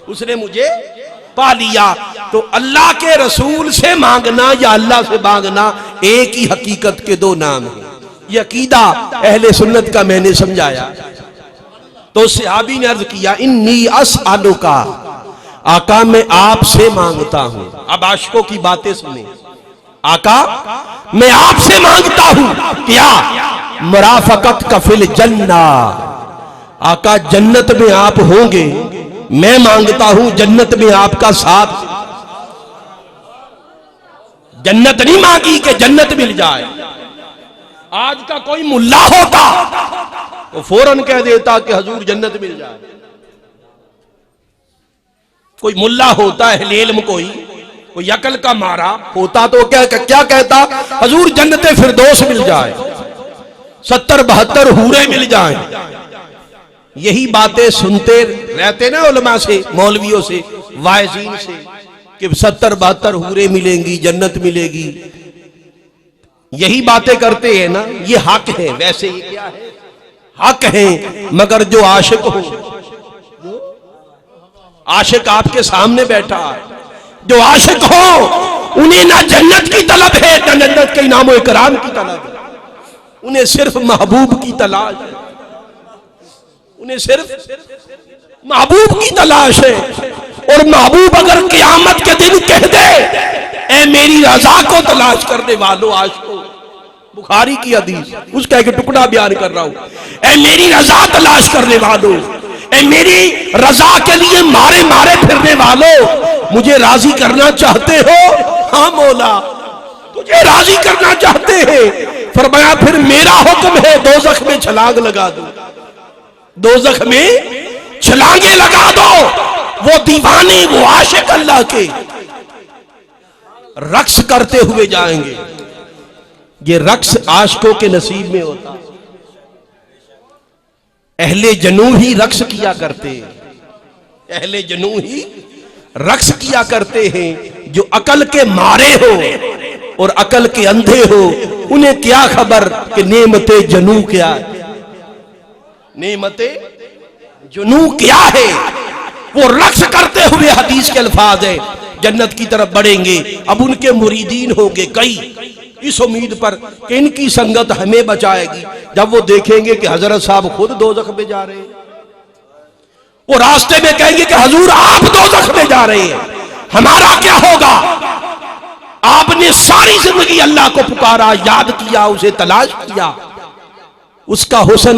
उसने मुझे पा लिया। तो अल्लाह के रसूल से मांगना या अल्लाह से मांगना एक ही हकीकत के दो नाम है। यह अकीदा अहले सुन्नत का मैंने समझाया। तो सहाबी ने अर्ज किया, इन्नी अस्अलुका, आका मैं आपसे मांगता हूं। अब आशिकों की बातें सुने। आका मैं आपसे मांगता हूं क्या? मुराफकत का फिल जन्ना, आका जन्नत में आप होंगे, मैं मांगता हूं जन्नत में आपका साथ। जन्नत नहीं मांगी कि जन्नत मिल जाए। आज का कोई मुल्ला होता तो फौरन कह देता कि हजूर जन्नत मिल जाए। कोई मुल्ला होता है इल्म, कोई अकल का मारा होता तो क्या कहता? हजूर जन्नते फिरदौस मिल जाए, 70-72 हूरे मिल जाएं। यही बातें सुनते रहते ना उलमा से, मौलवियों से, वाइजीन से, कि 70-72 हूरे मिलेंगी, जन्नत मिलेगी। यही बातें करते हैं ना। ये हक है, वैसे ये क्या है? हक है। मगर जो आशिक हो, आशिक आपके सामने बैठा है, जो आशिक हो उन्हें ना जन्नत की तलब है ना जन्नत के इनाम और इकराम की तलब है। उन्हें सिर्फ महबूब की तलाश है, उन्हें सिर्फ महबूब की तलाश है। और महबूब अगर क़यामत के दिन कह दे, ए मेरी रजा को तलाश करने वालों, आशिकों, बुखारी की हदीस, उसका एक टुकड़ा बयान कर रहा हूं, ए मेरी रजा तलाश करने वालों, ए मेरी रजा के लिए मारे मारे फिरने वालों, मुझे राजी करना चाहते हो? हाँ मौला, तुझे राजी करना चाहते हैं। फरमाया फिर मेरा हुक्म है, दोज़ख में छलांग लगा दो, दोज़ख में छलांगे लगा दो। वो दीवाने, वो आशिक अल्लाह के रक्स करते हुए जाएंगे। ये रक्स आशिकों के नसीब में होता। अहले जनू ही रक्स किया करते हैं, अहले जनू ही रक्स किया करते हैं। जो अकल के मारे हो और अकल के अंधे हो, उन्हें क्या खबर कि नेमते जनू क्या है, नेमते जनू क्या है। वो रक्स करते हुए, हदीस के अल्फाज है, जन्नत की तरफ बढ़ेंगे। अब उनके मुरीदीन होंगे कई, इस उम्मीद पर कि इनकी संगत हमें बचाएगी। जब वो देखेंगे कि हजरत साहब खुद दोज़ख में जा रहे हैं, वो रास्ते में कहेंगे कि हुजूर आप दोज़ख में जा रहे हैं, हमारा क्या होगा? आपने सारी जिंदगी अल्लाह को पुकारा, याद किया, उसे तलाश किया, उसका हुस्न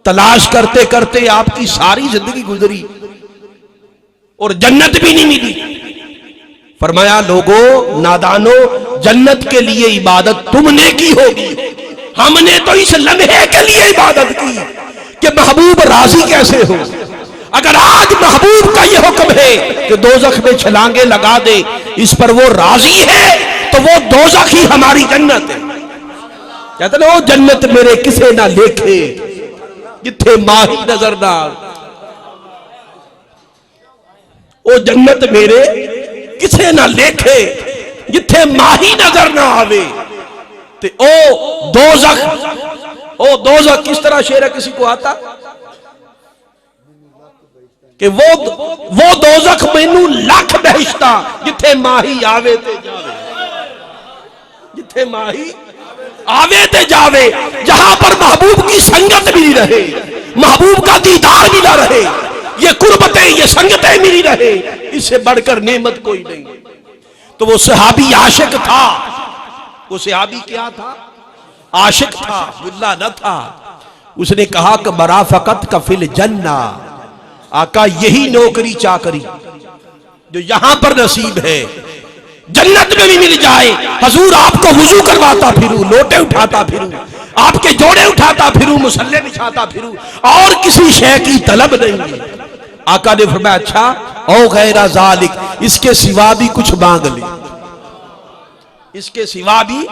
तलाश करते करते आपकी सारी जिंदगी गुजरी और जन्नत भी नहीं मिली। फरमाया लोगों, नादानो, जन्नत के लिए इबादत तुमने की होगी, हमने तो इस लम्हे के लिए इबादत की कि महबूब राजी कैसे हो। अगर आज महबूब का यह हुक्म है कि दोज़ख में छलांगे लगा दे, इस पर वो राजी है, तो वो दोज़ख ही हमारी जन्नत है। कहते ना, वो जन्नत मेरे किसे ना लेखे, जिथे माही नजर ना, वो जन्नत मेरे किसे ना लेखे, जिथे माही नजर ना आवे। ते ओ दोज़ख, ओ दोज़ख किस तरह शेर है, किसी को आता कि वो दोज़ख मैनू लख बहिश्ता जिथे माही आवे ते जावे, जिथे माही आवे ते जावे, जहां पर महबूब की संगत मिली रहे, महबूब का दीदार मिला रहे, ये कुर्बतें ये संगतें मिली रहे, इससे बढ़कर नेमत कोई नहीं। तो वो सहाबी आशिक था। वो सहाबी क्या था? आशिक था, मुल्ला न था। उसने कहा कि बराफकत का फिल जन्ना, आका यही नौकरी चाकरी जो यहां पर नसीब है जन्नत में भी मिल जाए। हजूर आपको वुजू करवाता फिरूं, लोटे उठाता फिरूं, आपके जोड़े उठाता फिरूं, मुसल्ले बिछाता फिरूं, और किसी शय की तलब नहीं। आका ने फरमाया अच्छा औ गैरा जालिक, इसके सिवा भी कुछ मांग ले, इसके सिवा भी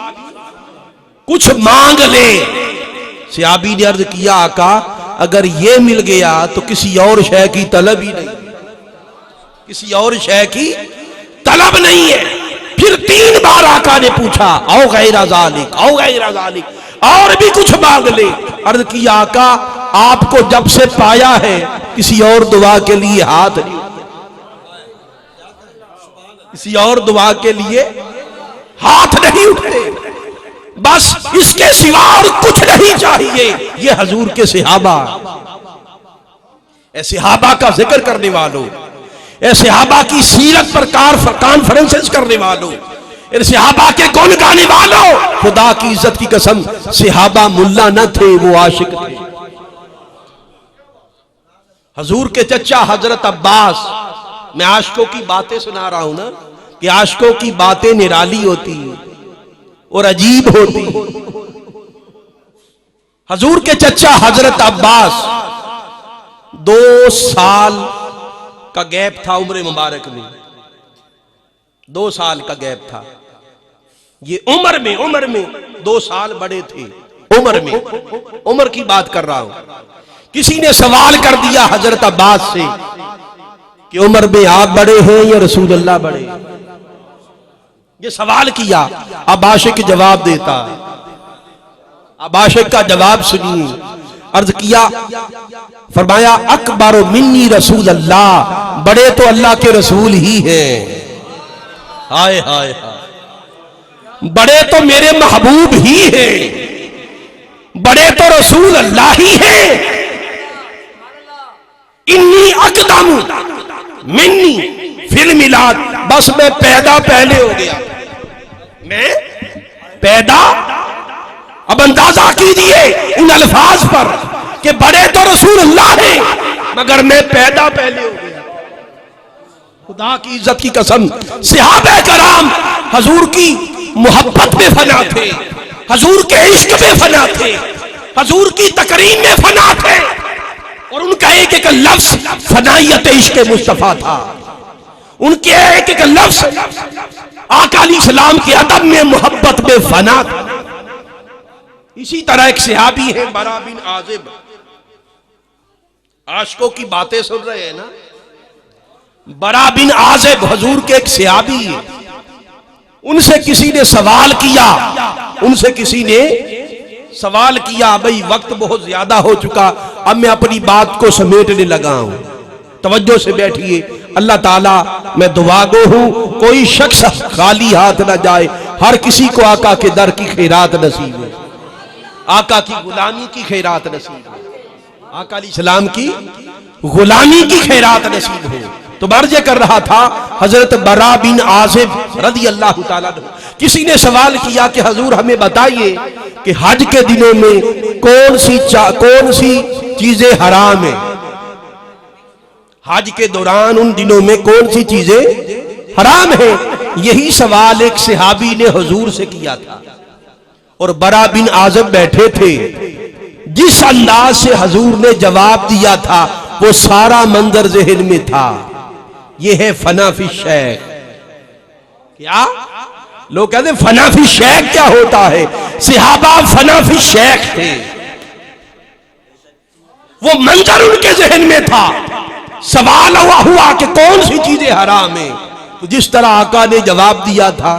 कुछ मांग ले। सहाबी ने अर्ज किया आका अगर ये मिल गया तो किसी और शय की तलब ही नहीं, किसी और शय की तलब नहीं है। फिर 3 बार आका ने पूछा औ गैरा जालिक, औ गैरा जालिक, और भी कुछ मांग ले। अर्ज किया आका आपको जब से पाया है किसी और दुआ के लिए हाथ नहीं, किसी और दुआ के लिए हाथ नहीं उठते, बस इसके सिवा और कुछ नहीं चाहिए। ये हजूर के सहाबा, ऐसे सहाबा का जिक्र करने वालों, ऐसे सहाबा की सीरत पर कॉन्फ्रेंसेस करने वालों, सहाबा के गुण गाने वालों, खुदा की इज्जत की कसम सहाबा मुल्ला न थे, वो आशिक थे। हजूर के चचा हजरत अब्बास, मैं आशिकों की बातें सुना रहा हूं ना कि आशिकों की बातें निराली होती और अजीब होती। हजूर के चचा हजरत अब्बास 2 साल का गैप था उम्र मुबारक में, 2 साल का गैप था। ये उम्र में 2 साल बड़े थे, उम्र की बात कर रहा हूं। किसी ने सवाल कर दिया हजरत अब्बास से कि उम्र में आप बड़े हैं या रसूल अल्लाह बड़े? ये सवाल किया। अब आशिक जवाब देता, अब आशिक का जवाब सुनिए। अर्ज किया, फरमाया अकबर मिन्नी रसूल अल्लाह, बड़े तो अल्लाह के रसूल ही हैं। हाय हाय हाय, बड़े तो मेरे महबूब ही हैं, बड़े तो रसूल अल्लाह ही हैं। इन्नी अकदम मिन्नी फिल मिलाद, बस मैं पैदा पहले हो गया, मैं पैदा। अब अंदाजा कीजिए इन अल्फाज पर कि बड़े तो रसूल अल्लाह हैं मगर मैं पैदा पहले हो गया। खुदा की इज्जत की कसम सहाबा कराम हजूर की मोहब्बत में फना थे, हजूर के इश्क में फना थे, हजूर की तकरीम में फना थे, और उनका एक एक लफ्ज फनाइयत इश्क मुस्तफा था। उनके एक एक लफ्ज आका अलैहिस्सलाम के अदब में मोहब्बत में फना था। इसी तरह एक सहाबी है बरा बिन आजिब, आशिकों की बातें सुन रहे हैं ना। बरा बिन आजिब हजूर के एक सहाबी है। उनसे किसी ने सवाल किया, उनसे किसी ने सवाल किया, भाई वक्त बहुत ज्यादा हो चुका, अब मैं अपनी बात को समेटने लगा हूं, तवज्जो से बैठिए। अल्लाह ताला, मैं दुआगो हूं, कोई शख्स खाली हाथ ना जाए, हर किसी को आका के दर की खैरात नसीब हो, आका की गुलामी की खैरात नसीब हो, आका अलैहिस्सलाम की गुलामी की खैरात नसीब हो। तो मर्ज कर रहा था हजरत बरा बिन आसिफ रज़ी अल्लाह ताला अन्हु। किसी ने सवाल किया कि हजूर हमें बताइए कि हज के दिनों में कौन सी चीजें हराम है, हज के दौरान उन दिनों में कौन सी चीजें हराम है। यही सवाल एक सहाबी ने हुजूर से किया था और बरा बिन आज़िब बैठे थे। जिस अंदाज से हुजूर ने जवाब दिया था वो सारा मंजर ज़हन में था। यह है फनाफी शेख। क्या लोग कहते फनाफी शेख क्या होता है? सहाबा फनाफी शेख थे, वो मंजर उनके ज़हन में था। सवाल हुआ कि कौन सी चीजें हराम है, तो जिस तरह आका ने जवाब दिया था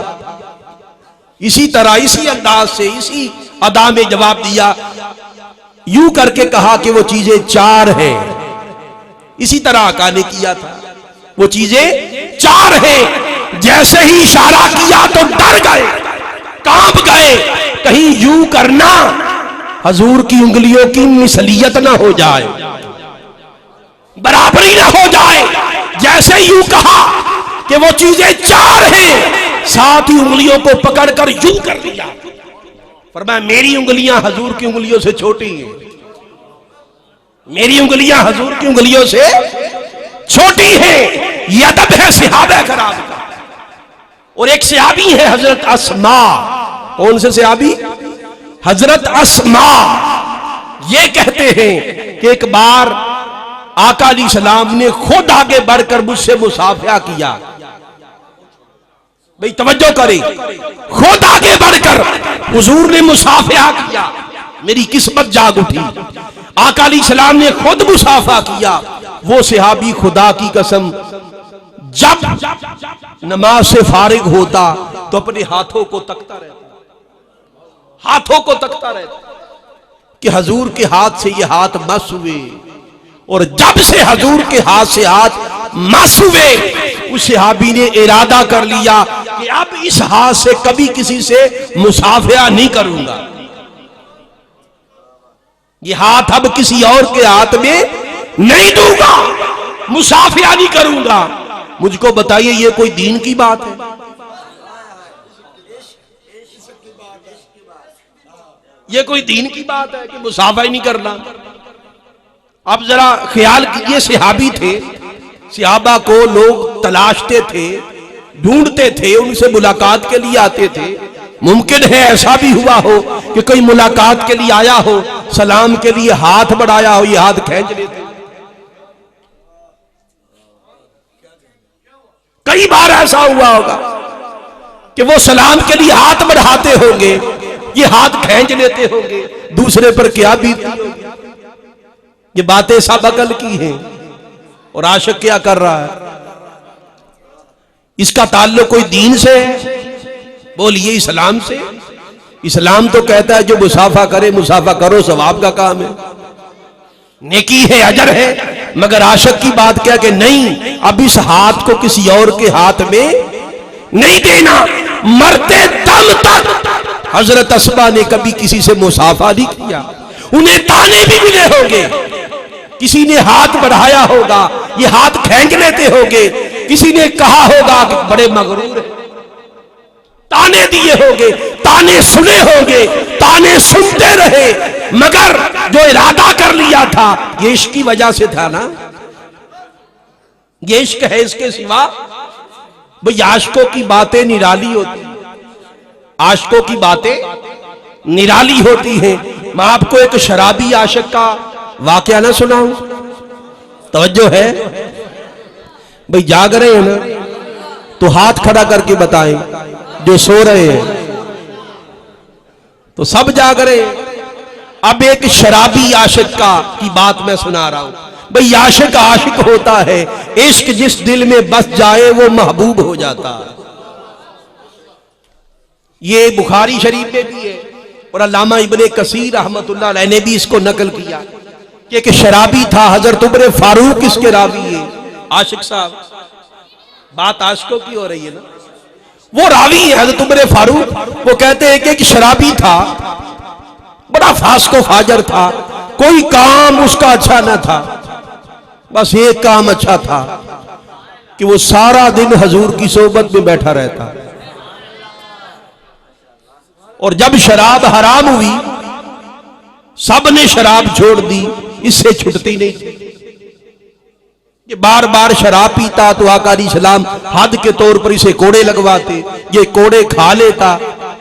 इसी तरह, इसी अंदाज से, इसी अदा में जवाब दिया। यूं करके कहा कि वो चीजें चार हैं। इसी तरह आका ने किया था, वो चीजें चार हैं। जैसे ही इशारा किया तो डर गए, कांप गए, कहीं यूं करना हजूर की उंगलियों की मिसलियत ना हो जाए, बराबरी ना हो जाए। जैसे यूं कहा कि वो चीजें चार हैं, साथ ही उंगलियों को पकड़कर यूं कर दिया। फरमाया मेरी उंगलियां हजूर की उंगलियों से छोटी हैं, मेरी उंगलियां हजूर की उंगलियों से छोटी हैं। ये अदब है सहाबा कराम का। और एक सहाबी है हजरत अस्मा। कौन से सहाबी? हजरत अस्मा। ये कहते हैं कि एक बार आका अलैहिस्सलाम ने खुद आगे बढ़कर मुझसे मुसाफिया किया। भाई तवज्जो करें, खुद आगे बढ़कर हुजूर ने मुसाफिया किया। मेरी किस्मत जाग उठी। आका अलैहिस्सलाम ने खुद मुसाफा किया। वो सहाबी खुदा की कसम जब नमाज से फारिग होता तो अपने हाथों को तकता रहता, हाथों को तकता रहता कि हजूर के हाथ से ये हाथ मस हुए। और जब से हजूर के हाथ से हाथ मस हुए, उस सहाबी ने इरादा कर लिया कि अब इस हाथ से कभी किसी से मुसाफिया नहीं करूंगा, ये हाथ अब किसी और के हाथ में नहीं दूंगा, मुसाफिया नहीं करूंगा। मुझको बताइए ये कोई दीन की बात है? ये कोई दीन की बात है कि मुसाफा ही नहीं करना? अब जरा ख्याल कीजिए, सहाबी थे, सहाबा को लोग तलाशते थे, ढूंढते थे, उनसे मुलाकात के लिए आते थे। मुमकिन है ऐसा भी हुआ हो कि कोई मुलाकात के लिए आया हो, सलाम के लिए हाथ बढ़ाया हो, ये हाथ खींच लेते। कई बार ऐसा हुआ होगा कि वो सलाम के लिए हाथ बढ़ाते होंगे, ये हाथ खींच लेते होंगे। दूसरे पर क्या बीती होगी? ये बातें सब अकल की हैं। और आशिक क्या कर रहा है? इसका ताल्लुक कोई दीन से है? बोलिए इस्लाम से। इस्लाम तो कहता है जो मुसाफा करे मुसाफा करो, सवाब का काम है, नेकी है, अजर है। मगर आशिक की बात क्या कि नहीं, अब इस हाथ को किसी और के हाथ में नहीं देना। मरते दम तक हजरत अस्मा ने कभी किसी से मुसाफा नहीं किया। उन्हें ताने भी मिले होंगे, किसी ने हाथ बढ़ाया होगा, ये हाथ खींच लेते होंगे, किसी ने कहा होगा कि बड़े मगरूर है, ताने दिए होंगे, ताने सुने होंगे, ताने सुनते रहे। मगर जो इरादा कर लिया था ये इश्क की वजह से था ना, ये इश्क है, इसके सिवा भाई आशिकों की बातें निराली होती, आशिकों की बातें निराली होती हैं। मैं आपको एक शराबी आशिक का वाकया ना सुनाऊं? तवज्जो है भाई, जाग रहे हैं ना तो हाथ खड़ा करके बताएं, जो सो रहे हैं तो सब जाग रहे हैं। अब एक शराबी आशिक की बात मैं सुना रहा हूं। भाई आशिक आशिक होता है, इश्क जिस दिल में बस जाए वो महबूब हो जाता है। ये बुखारी शरीफ में भी है और अल्लामा इब्ने कसीर रहमतुल्लाह अलैह ने भी इसको नकल किया कि एक शराबी था, हजरत उमर फारूक इसके रावी है। आशिक साहब, बात आशिकों की हो रही है ना, वो रावी है हजरत उमर फारूक। वो कहते हैं कि एक शराबी था, बड़ा फास्को फाजर था, कोई काम उसका अच्छा न था, बस एक काम अच्छा था कि वो सारा दिन हजूर की सोबत में बैठा रहता। और जब शराब हराम हुई, सब ने शराब छोड़ दी, इससे छुटती नहीं थी। ये बार बार शराब पीता तो आका अलैहिस्सलाम हद के तौर पर इसे कोड़े लगवाते, ये कोड़े खा लेता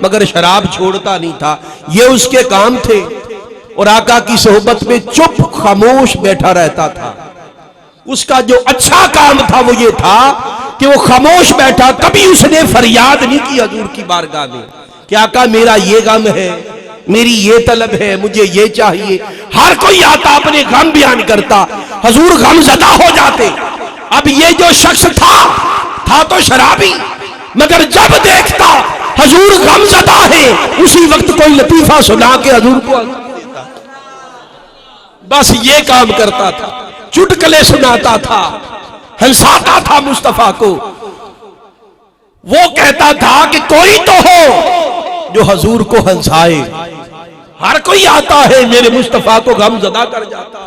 मगर शराब छोड़ता नहीं था। ये उसके काम थे और आका की सोहबत में चुप खामोश बैठा रहता था। उसका जो अच्छा काम था वो ये था कि वो खामोश बैठा, कभी उसने फरियाद नहीं की हजूर की बारगाह में कि आका मेरा ये गम है, मेरी ये तलब है, मुझे ये चाहिए। हर कोई आता अपने गम बयान करता, हजूर गमज़दा हो जाते। अब ये जो शख्स था तो शराबी, मगर जब देखता हजूर गमज़दा है, उसी वक्त कोई लतीफा सुना के हजूर को देता। बस ये काम करता था, चुटकुले सुनाता था, हंसाता था मुस्तफा को। वो कहता था कि कोई तो हो जो हजूर को हंसाए। हर कोई आता है मेरे मुस्तफा को गमजदा कर जाता,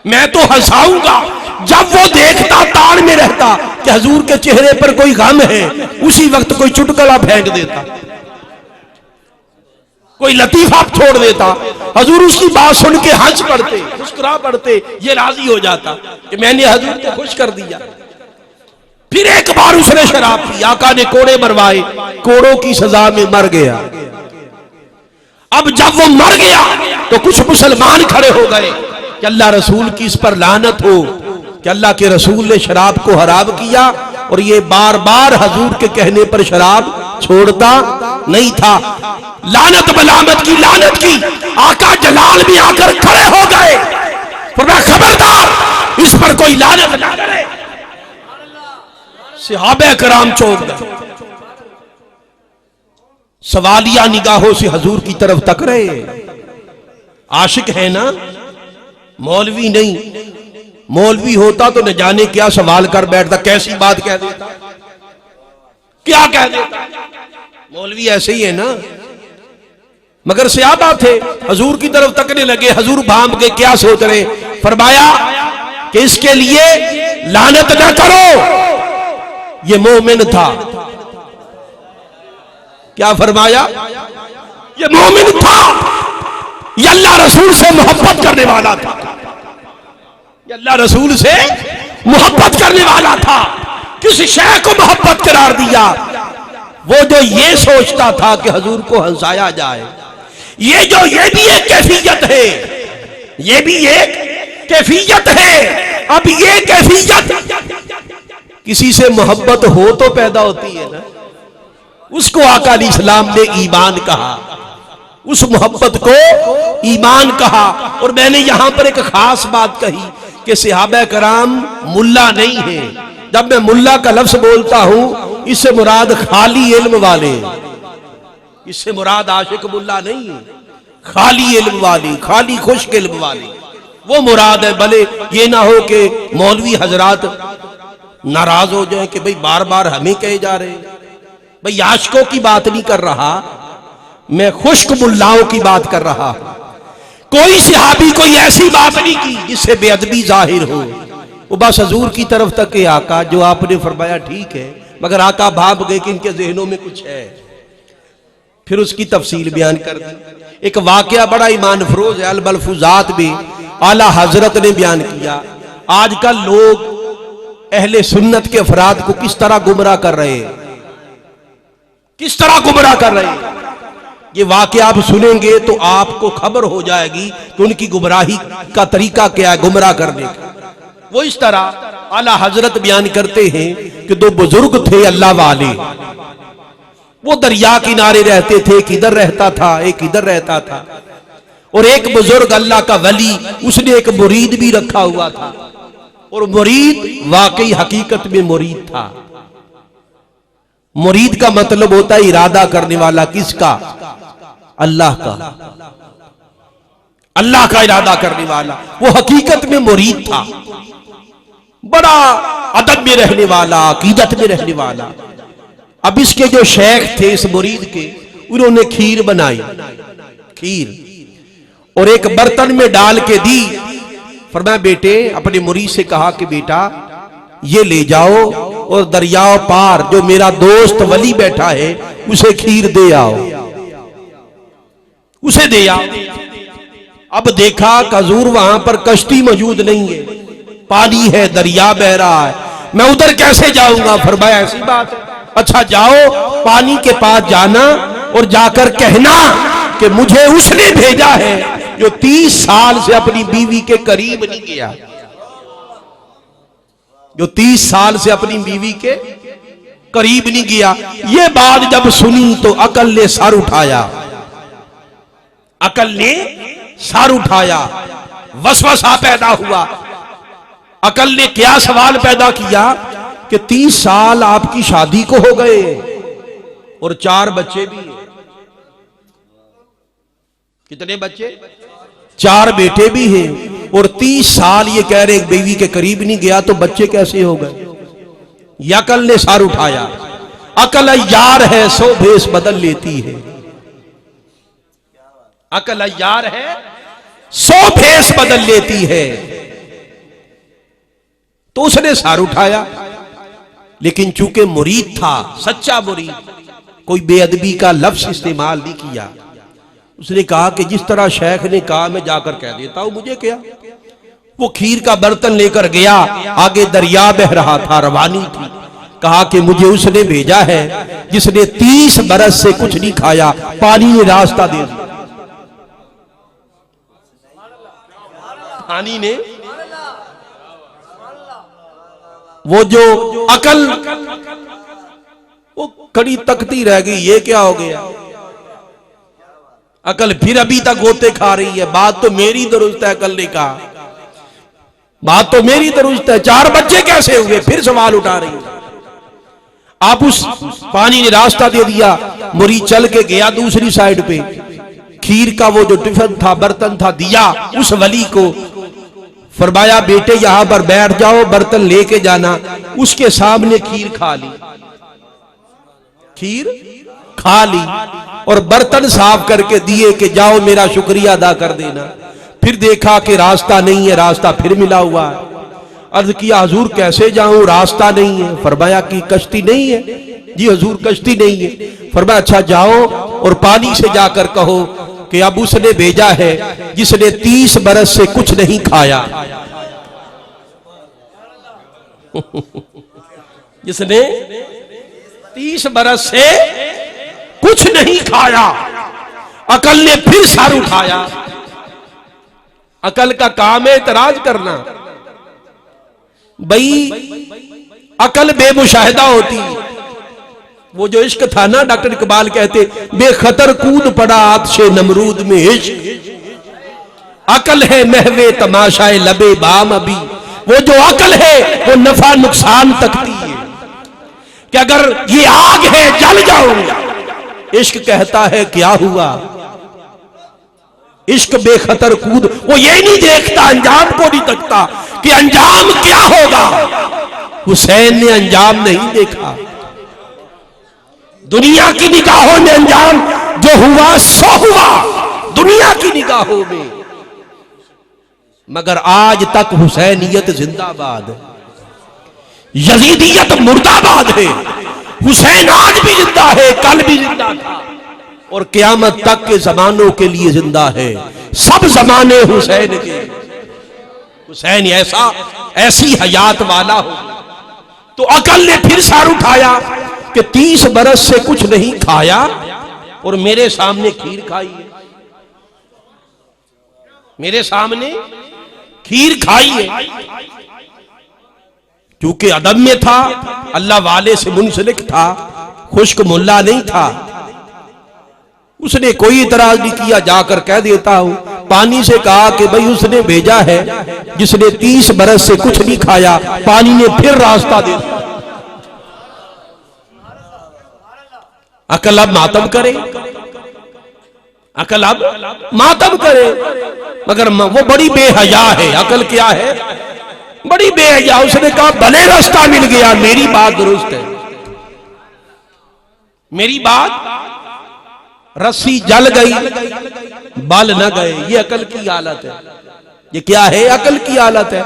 मैं तो हंसाऊंगा। जब वो देखता ताड़ में रहता कि हजूर के चेहरे पर कोई गम है, उसी वक्त कोई चुटकुला फेंक देता, कोई लतीफा छोड़ देता। हजूर उसकी बात सुन के हंस पड़ते, मुस्कुरा पड़ते, ये राजी हो जाता कि मैंने हजूर को खुश कर दिया। फिर एक बार उसने शराब पी, आका ने कोड़े मरवाए, कोड़ों की सजा में मर गया। अब जब वो मर गया तो कुछ मुसलमान खड़े हो गए कि अल्लाह रसूल की इस पर लानत हो कि अल्लाह के रसूल ने शराब को हराम किया और ये बार बार हजूर के कहने पर शराब छोड़ता नहीं था। लानत मलामत की, लानत की। आका जलाल भी आकर खड़े हो गए, फरमाया खबरदार इस पर कोई लानत ना करे। सहाबे कराम चौंक गए, सवालिया निगाहों से हजूर की तरफ तक रहे। आशिक है ना, मौलवी नहीं। मौलवी होता तो न जाने क्या सवाल कर बैठता, कैसी बात कह देता, क्या कह देता। मौलवी ऐसे ही है ना। मगर सहाबा थे, हजूर की तरफ तकने लगे। हजूर भाम के क्या सोच रहे, फरमाया कि इसके लिए लानत ना करो, ये मोमिन था। क्या फरमाया, ये मोमिन था, ये अल्लाह रसूल से मोहब्बत करने वाला था, ये अल्लाह रसूल से मोहब्बत करने वाला था। किसी शय को मोहब्बत करार दिया। वो जो ये सोचता था कि हजूर को हंसाया जाए, ये भी एक कैफियत है, ये भी एक कैफियत है। अब ये कैफियत किसी से मोहब्बत हो तो पैदा होती है ना, उसको आका अलैहिस्सलाम ने ईमान कहा, उस मोहब्बत को ईमान कहा। और मैंने यहां पर एक खास बात कही कि सहाबा कराम मुल्ला नहीं है। जब मैं मुल्ला का लफ्ज बोलता हूं, इससे मुराद खाली इल्म वाले, इससे मुराद आशिक मुल्ला नहीं है, खाली इल्म वाली, खाली खुश्क इल्म वाली, वो मुराद है। भले ये ना हो कि मौलवी हजरात नाराज हो जाए कि भाई बार बार हमें कहे जा रहे हैं। भाई आशिकों की बात नहीं कर रहा मैं, खुश्क मुल्लाओं की बात कर रहा। कोई सहाबी कोई ऐसी बात नहीं की जिससे बेअदबी जाहिर हो। वो बस हजूर की तरफ तक के आका जो आपने फरमाया ठीक है, मगर आका भाप गए कि इनके जहनों में कुछ है। फिर उसकी तफसील बयान कर दी। एक वाकया बड़ा ईमान फरोज है, अल मलफूजात भी आला हजरत ने बयान किया। आजकल लोग अहले सुन्नत के अफराद को किस तरह गुमराह कर रहे हैं, किस तरह गुमराह कर रहे हैं। ये वाकया आप सुनेंगे तो आपको खबर हो जाएगी कि उनकी गुमराही का तरीका क्या है, गुमराह करने का। वो इस तरह आला हजरत बयान करते हैं कि दो बुजुर्ग थे अल्लाह वाले, वो दरिया किनारे रहते थे। एक इधर रहता था, एक इधर रहता था। और एक बुजुर्ग अल्लाह का वली, उसने एक मुरीद भी रखा हुआ था। और मुरीद वाकई हकीकत में मुरीद था। मुरीद का मतलब होता है इरादा करने वाला। किसका? अल्लाह का, अल्लाह का इरादा करने वाला। वो हकीकत में मुरीद था, बड़ा अदब में रहने वाला, अकीदत में रहने वाला। अब इसके जो शेख थे इस मुरीद के, उन्होंने खीर बनाई, खीर, और एक बर्तन में डाल के दी। फरमाया बेटे, अपने मुरीद से कहा कि बेटा ये ले जाओ और दरियाओ पार जो मेरा दोस्त वली बैठा है उसे खीर दे आओ, उसे दे आओ। अब देखा हजूर वहां पर कश्ती मौजूद नहीं है, पानी है, दरिया बह रहा है, मैं उधर कैसे जाऊंगा। फरमाया ऐसी बात है, अच्छा जाओ, पानी के पास जाना और जाकर कहना कि मुझे उसने भेजा है जो 30 साल से अपनी बीवी के करीब नहीं गया, जो 30 साल से अपनी बीवी के करीब नहीं गया। ये बात जब सुनी तो अकल ने सर उठाया, अकल ने सर उठाया, वसवसा पैदा हुआ। अकल ने क्या सवाल पैदा किया कि 30 साल आपकी शादी को हो गए और 4 बच्चे भी हैं। कितने बच्चे? 4 बेटे भी हैं। और 30 साल ये कह रहे बीवी के करीब नहीं गया तो बच्चे कैसे हो गए। ये अकल ने सर उठाया। अकल यार है सो भेष बदल लेती है। अकल यार है सो भेष बदल लेती है। तो उसने सर उठाया, लेकिन चूंकि मुरीद था, सच्चा मुरीद, कोई बेअदबी का लफ्ज इस्तेमाल नहीं किया। उसने कहा कि जिस तरह शेख ने कहा मैं जाकर कह देता हूं, मुझे क्या। वो खीर का बर्तन लेकर गया, आगे दरिया बह रहा था, रवानी थी। कहा कि मुझे उसने भेजा है जिसने 30 बरस से कुछ नहीं खाया, पानी ने रास्ता दे दिया। पानी ने, वो जो अकल वो कड़ी तकती रह गई, ये क्या हो गया। अकल फिर अभी तक गोते खा रही है। बात तो मेरी दुरुस्त है, अकल ने कहा बात तो मेरी दुरुस्त है, 4 बच्चे कैसे हुए, फिर सवाल उठा रही है। आप उस पानी ने रास्ता दे दिया। मुरीद चल के गया दूसरी साइड पे, खीर का वो जो टिफिन था, बर्तन था, दिया उस वली को। फरमाया बेटे यहां पर बैठ जाओ, बर्तन लेके जाना। उसके सामने खीर खा ली, खीर खा ली और बर्तन साफ करके दिए कि जाओ मेरा शुक्रिया अदा कर देना। फिर देखा कि रास्ता नहीं है, रास्ता फिर मिला हुआ है। अर्ज किया हुजूर कैसे जाऊं, रास्ता नहीं है। फरमाया कि कश्ती नहीं है। जी हुजूर कश्ती नहीं है। फरमाया अच्छा जाओ और पानी से जाकर कहो कि अब उसने भेजा है जिसने 30 बरस से कुछ नहीं खाया। जिसने 30 बरस से कुछ नहीं खाया। अकल ने फिर सर उठाया। अकल का काम है इतराज करना। भाई अकल बेमुशाहिदा होती। वो जो इश्क था ना, डॉक्टर इकबाल कहते बेखतर कूद पड़ा आतिशे नमरूद में इश्क। अकल है महवे तमाशाए लबे बाम अभी। वो जो अकल है वो नफा नुकसान तकती है कि अगर ये आग है जल जाऊंगा। इश्क कहता है क्या हुआ। इश्क बेखतर कूद, वो ये नहीं देखता, अंजाम को नहीं तकता कि अंजाम क्या होगा। हुसैन ने अंजाम नहीं देखा। दुनिया की निगाहों में अंजाम जो हुआ सो हुआ, दुनिया की निगाहों में। मगर आज तक हुसैनियत जिंदाबाद, यजीदियत मुर्दाबाद है। हुसैन आज भी जिंदा है, कल भी जिंदा था और क़यामत तक के जमानों के लिए जिंदा है। सब जमाने हुसैन के। हुसैन ऐसी हयात वाला हो। तो अकल ने फिर सर उठाया कि 30 बरस से कुछ नहीं खाया और मेरे सामने खीर खाई है। मेरे सामने खीर खाई है। क्योंकि अदब में था, अल्लाह वाले से मुंसलिक था, खुश्क मुल्ला नहीं था। उसने कोई इतराज नहीं किया, जाकर कह देता हूं। पानी से कहा कि भाई उसने भेजा है जिसने 30 बरस से कुछ नहीं खाया। पानी ने फिर रास्ता दे दिया। अकल अब मातम करे, अकल अब मातम करे। मगर वो बड़ी बेहया है। अकल क्या है, बड़ी बेहया। उसने कहा भले रास्ता मिल गया, मेरी बात दुरुस्त है, मेरी बात। रस्सी जल गई, बल न गए। ये अकल की हालत है। ये क्या है, अकल की हालत है।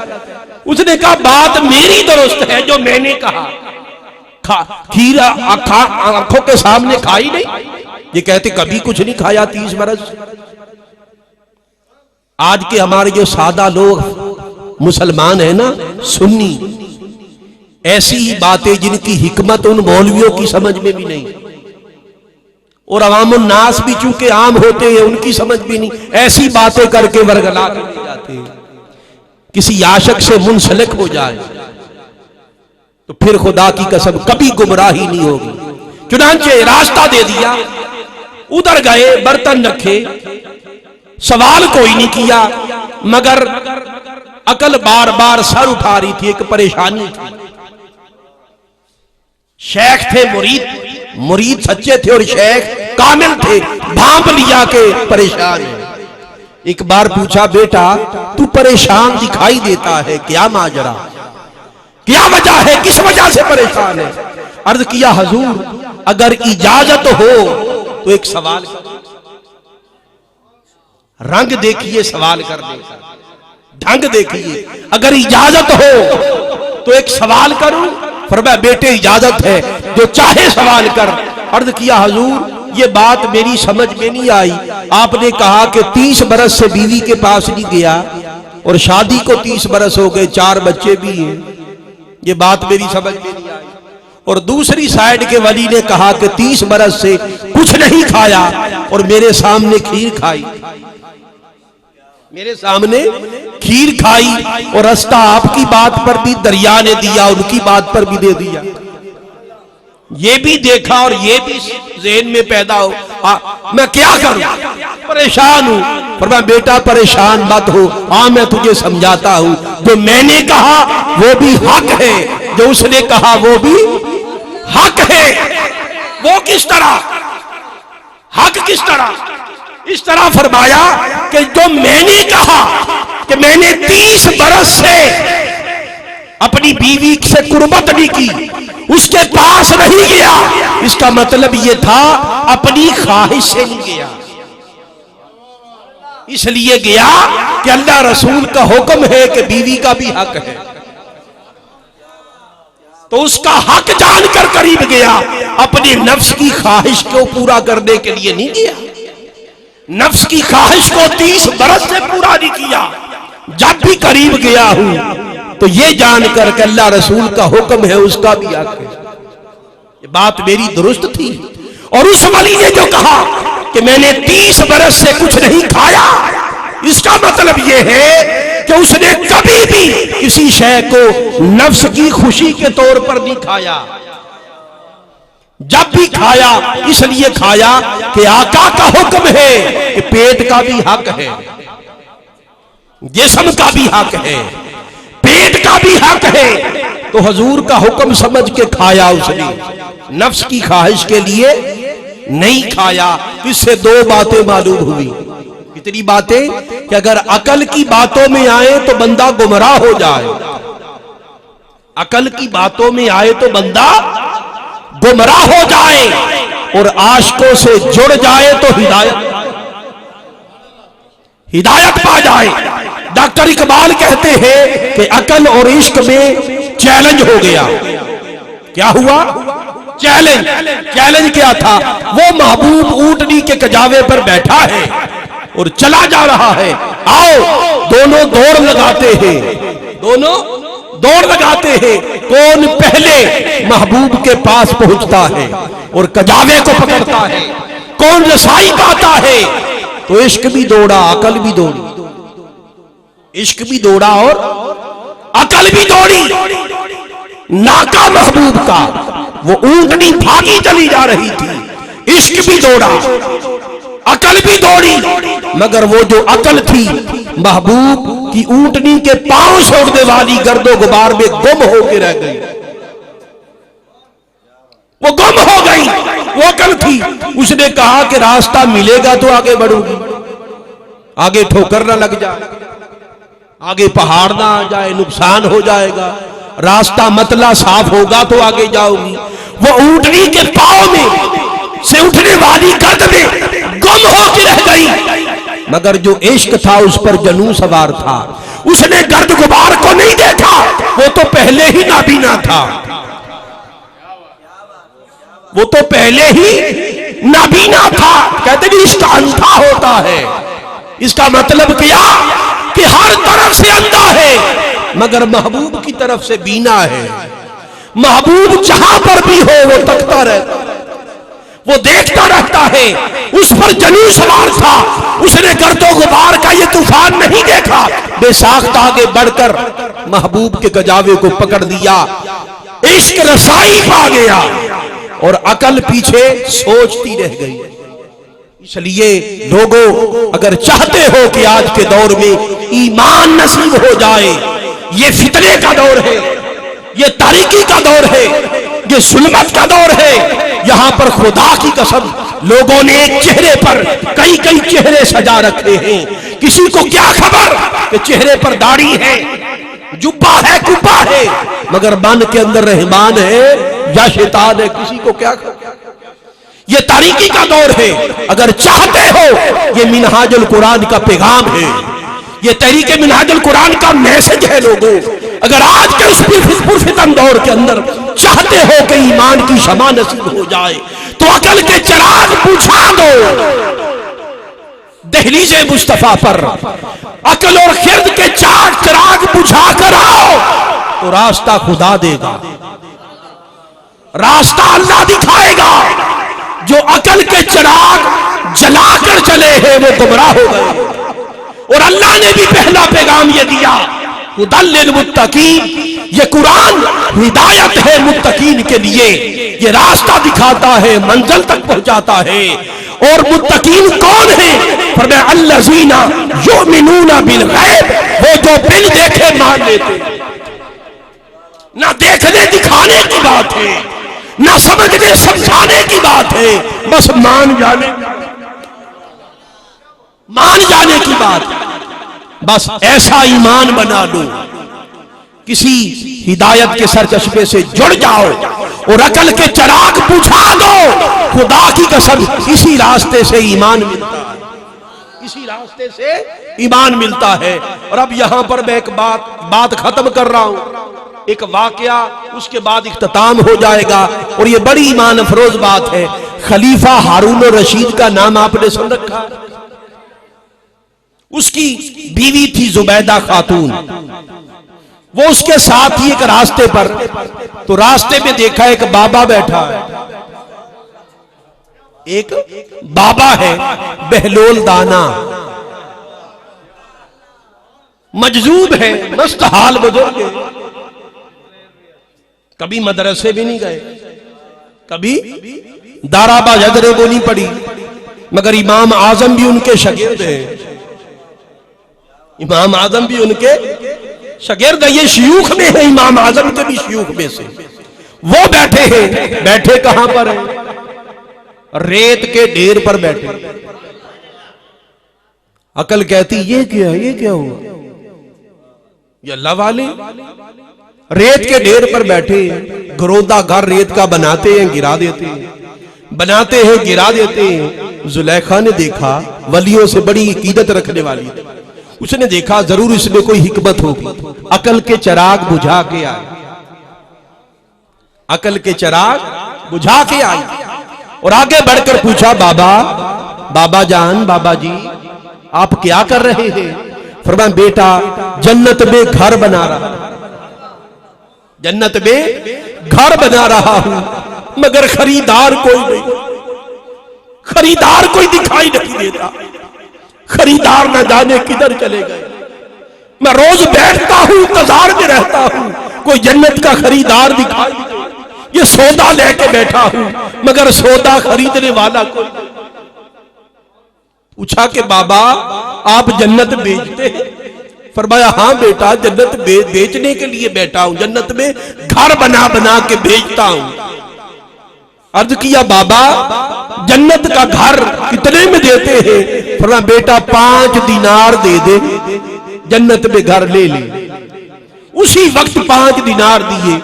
उसने कहा बात मेरी दुरुस्त है जो मैंने कहा। खीर आंखों के सामने खाई नहीं। ये कहते कभी कुछ नहीं खाया 30 बरस। आज के हमारे जो सादा लोग मुसलमान है ना, सुन्नी, ऐसी ही बातें जिनकी हिकमत उन मौलवियों की समझ में भी नहीं, और अवामुन नास भी चूंकि आम होते हैं उनकी समझ भी नहीं, ऐसी बातें करके वरगला कर जाते हैं। किसी आशिक से मुंसलिक हो जाए तो फिर खुदा की कसम कभी गुमराही नहीं होगी। चुनांचे रास्ता दे दिया, उधर गए, बर्तन रखे, सवाल कोई नहीं किया। मगर अकल बार बार सर उठा रही थी। एक परेशानी थी। शेख थे, मुरीद सच्चे थे और शेख कामिल थे। भांप लिया के परेशान है। एक बार पूछा, बेटा तू परेशान दिखाई देता है, क्या माजरा, क्या वजह है, किस वजह से परेशान है? अर्ज किया, हजूर अगर इजाजत हो तो एक सवाल करो। रंग देखिए सवाल करने का, ढंग देखिए। अगर इजाजत हो तो एक सवाल करूं? फरमाया, बेटे इजाजत है, जो चाहे सवाल कर। अर्ज किया, हजूर ये बात मेरी समझ में नहीं आई। आपने कहा कि 30 बरस से बीवी के पास नहीं गया और शादी को 30 बरस हो गए, 4 बच्चे भी हैं, ये बात मेरी समझ में नहीं आई। और दूसरी साइड के वली ने कहा कि 30 बरस से कुछ नहीं खाया और मेरे सामने खीर खाई, मेरे सामने खीर खाई और रास्ता आपकी बात पर भी दरिया ने दिया, उनकी बात पर भी दे दिया। ये भी देखा और ये भी ज़हन में पैदा हो, मैं क्या करूं, परेशान हूं। फरमाया, बेटा परेशान मत हो, मैं तुझे समझाता हूं। जो मैंने कहा वो भी हक है, जो उसने कहा वो भी हक है। वो किस तरह हक, किस तरह? इस तरह फरमाया कि जो मैंने कहा कि मैंने 30 बरस से अपनी बीवी से कुर्बत नहीं की, उसके पास नहीं गया, इसका मतलब यह था अपनी ख्वाहिश से नहीं गया, इसलिए गया कि अल्लाह रसूल का हुक्म है कि बीवी का भी हक है, तो उसका हक जानकर करीब गया, अपने नफ्स की ख्वाहिश को पूरा करने के लिए नहीं गया। नफ्स की ख्वाहिश को 30 बरस से पूरा नहीं किया। जब भी करीब गया हूं तो ये जानकर कि अल्लाह रसूल का हुक्म है, उसका भी हक है। ये बात मेरी दुरुस्त थी। और उस वली ने जो कहा कि मैंने 30 बरस से कुछ नहीं खाया, इसका मतलब यह है कि उसने कभी भी किसी शय को नफ्स की खुशी के तौर पर नहीं खाया। जब भी खाया इसलिए खाया कि आका का हुक्म है कि पेट का भी हक है, जिस्म का भी हक है, पेट का भी हक है। तो हुजूर का हुक्म समझ के खाया उसने, नफ्स की ख्वाहिश के लिए नहीं खाया। इससे 2 बातें मालूम हुई। कितनी बातें? कि अगर अकल की बातों में आए तो बंदा गुमराह हो जाए, अकल की बातों में आए तो बंदा गुमराह हो जाए, और आशिकों से जुड़ जाए तो हिदायत पा जाए। डॉक्टर इकबाल कहते हैं कि अकल और इश्क में चैलेंज हो गया। क्या हुआ? चैलेंज क्या था? वो महबूब ऊंटनी के कजावे पर बैठा है और चला जा रहा है, आओ दोनों दौड़ लगाते हैं, दोनों दौड़ लगाते हैं, कौन पहले महबूब के पास पहुंचता है और कजावे को पकड़ता है, कौन रसाई पाता है। तो इश्क भी दौड़ा, अकल भी दौड़ी, इश्क भी दौड़ा और अकल भी दौड़ी। नाका महबूब का, वो ऊंटनी भागी चली जा रही थी, इश्क भी दौड़ा, अकल भी दौड़ी, मगर वो जो अकल थी महबूब की ऊंटनी के पांव छोड़ने वाली गर्दो गुबार में गुम होकर रह गई। वो गुम हो गई, वो अकल थी। उसने कहा कि रास्ता मिलेगा तो आगे बढ़ूंगी, आगे ठोकर ना लग जाए, आगे पहाड़ ना आ जाए, नुकसान हो जाएगा, रास्ता मतला साफ होगा तो आगे जाऊंगी। वो ऊंटनी के पांव में से उठने वाली गर्द में गुम होकर रह गई, मगर जो इश्क था उस पर जनू सवार था। उसने गर्द गुबार को नहीं देखा, वो तो पहले ही नाबीना था, वो तो पहले ही नाबीना था। कहते नहीं इश्क अंधा होता है, इसका मतलब क्या कि हर तरफ से अंधा है मगर महबूब की तरफ से बीना है। महबूब जहां पर भी हो वो तकता रहता, वो देखता रहता है। उस पर जनू सवार था, उसने गर्दो गुबार का ये तूफान नहीं देखा, बेसाख्त आगे बढ़कर महबूब के गजावे को पकड़ दिया, इश्क रसाई पा गया और अकल पीछे सोचती रह गई। इसलिए लोगों, अगर चाहते हो कि आज के दौर में ईमान नसीब हो जाए, ये फितने का दौर है, ये तारीकी का दौर है, ये जुल्मत का दौर है, यहां पर खुदा की कसम लोगों ने एक चेहरे पर कई कई चेहरे सजा रखे हैं। किसी को क्या खबर कि चेहरे पर दाढ़ी है, जुब्बा है, कुब्बा है, मगर मन के अंदर रहमान है या शैतान है, किसी को क्या खबर। ये तारीकी का दौर है। अगर चाहते हो, ये मिनहाजुल कुरान का पैगाम है, ये तहरीके मिनहाजुल कुरान का मैसेज है। लोगों, अगर आज के उस पुरफितन दौर के अंदर चाहते हो कि ईमान की शमा नसीब हो जाए, तो अकल के चिराग बुझा दो। दहलीजे मुस्तफा पर अकल और खिर्द के चार चिराग बुझा कर आओ, तो रास्ता खुदा देगा, रास्ता अल्लाह दिखाएगा। जो अकल के चिराग जलाकर चले हैं वो गुमराह हो गए। और अल्लाह ने भी पहला पैगाम ये दिया, हुदल लिल मुत्तकीन, ये कुरान हिदायत है मुत्तकीन के लिए, ये रास्ता दिखाता है, मंजिल तक पहुंचाता है। और मुत्तकीन कौन है? फरमाया अल्लज़ीना युमिनूना बिल गैब, वो जो बिन देखे मान लेते। ना देखने दिखाने की बात है, ना समझने समझाने की बात है, बस मान जाने की बात। बस ऐसा ईमान बना लो, किसी हिदायत के सरचश्मे से जुड़ जाओ और अकल के चिराग बुझा दो। खुदा की कसम इसी रास्ते से ईमान मिलता है, इसी रास्ते से ईमान मिलता है। और अब यहां पर मैं एक बात खत्म कर रहा हूं, एक वाकया, उसके बाद इख्तिताम हो जाएगा। और ये बड़ी ईमान अफरोज बात है। खलीफा हारून रशीद का नाम आपने सुन रखा? उसकी बीवी थी जुबैदा खातून। वो उसके साथ ही एक रास्ते पर, तो रास्ते में देखा एक बाबा बैठा है। एक बाबा है बहलोल दाना, मजजूब है, मस्त हाल बुजुर्ग है, कभी मदरसे भी नहीं गए, कभी दाराबा जदरे को नहीं पड़ी, मगर इमाम आजम भी उनके शागिर्द हैं। इमाम आजम भी उनके शागिर्द है। ये शयूख में है, इमाम आजम के भी शयूख में से। वो बैठे हैं, बैठे कहां पर है? रेत के ढेर पर बैठे। अकल कहती ये क्या, ये क्या हुआ? ये अल्लाह वाले रेत के ढेर पर बैठे हैं। घरोंदा घर रेत का बनाते हैं, गिरा देते हैं, बनाते हैं, गिरा देते हैं। जुलेखा ने देखा, वलियों से बड़ी अकीदत रखने वाली, उसने देखा जरूर इसमें कोई हिकमत होगी। अकल के चिराग बुझा के आए, अकल के चिराग बुझा के आई और आगे बढ़कर पूछा, बाबा जान, बाबा जी आप क्या कर रहे हैं? फरमाया बेटा जन्नत में घर बना रहा, जन्नत में घर बना रहा हूं, मगर खरीदार कोई नहीं, खरीदार कोई दिखाई नहीं देता, खरीदार न जाने किधर चले गए। मैं रोज बैठता हूं, इंतजार में रहता हूं, कोई जन्नत का खरीदार दिखाई दे। ये सौदा लेके बैठा हूं, मगर सौदा खरीदने वाला कोई नहीं। पूछा कि बाबा आप जन्नत बेचते हैं? फरमाया हाँ बेटा, जन्नत बेचने के लिए बैठा हूं, जन्नत में घर बना बना के बेचता हूं। अर्ज किया बाबा जन्नत का घर कितने में देते हैं? फरमाया बेटा 5 दिनार दे दे, जन्नत में घर ले ले। उसी वक्त 5 दिनार दिए।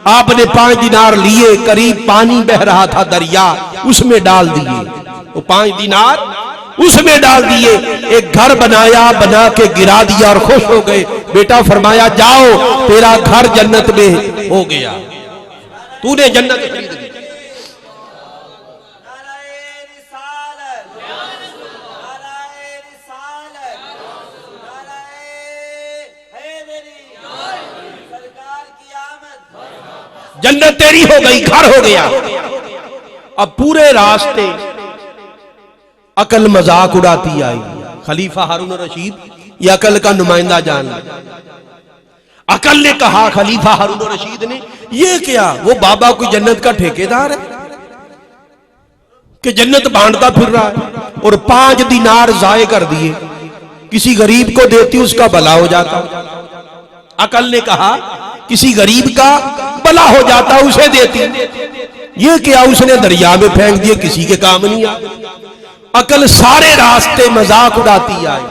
आपने 5 दिनार लिए, करीब पानी बह रहा था दरिया, उसमें डाल दिए। वो 5 दिनार उसमें डाल दिए, एक घर बनाया, बना के गिरा दिया और खुश हो गए। बेटा फरमाया जाओ तेरा घर जन्नत में हो गया, तूने जन्नत खरीद ली। जन्नत तेरी हो गई, घर हो गया। अब पूरे रास्ते अकल मजाक उड़ाती आई। खलीफा हारून रशीद ये अकल का नुमाइंदा जान, अकल ने कहा खलीफा हारून रशीद ने, ये क्या, वो बाबा कोई जन्नत का ठेकेदार है कि जन्नत बांटता फिर रहा है? और 5 दिनार जाये कर दिए, किसी गरीब को देती उसका भला हो जाता। अकल ने कहा किसी गरीब का भला हो जाता, उसे देती। ये क्या उसने दरिया में फेंक दिए, किसी के काम नहीं आ। अकल सारे रास्ते मजाक उड़ाती आई,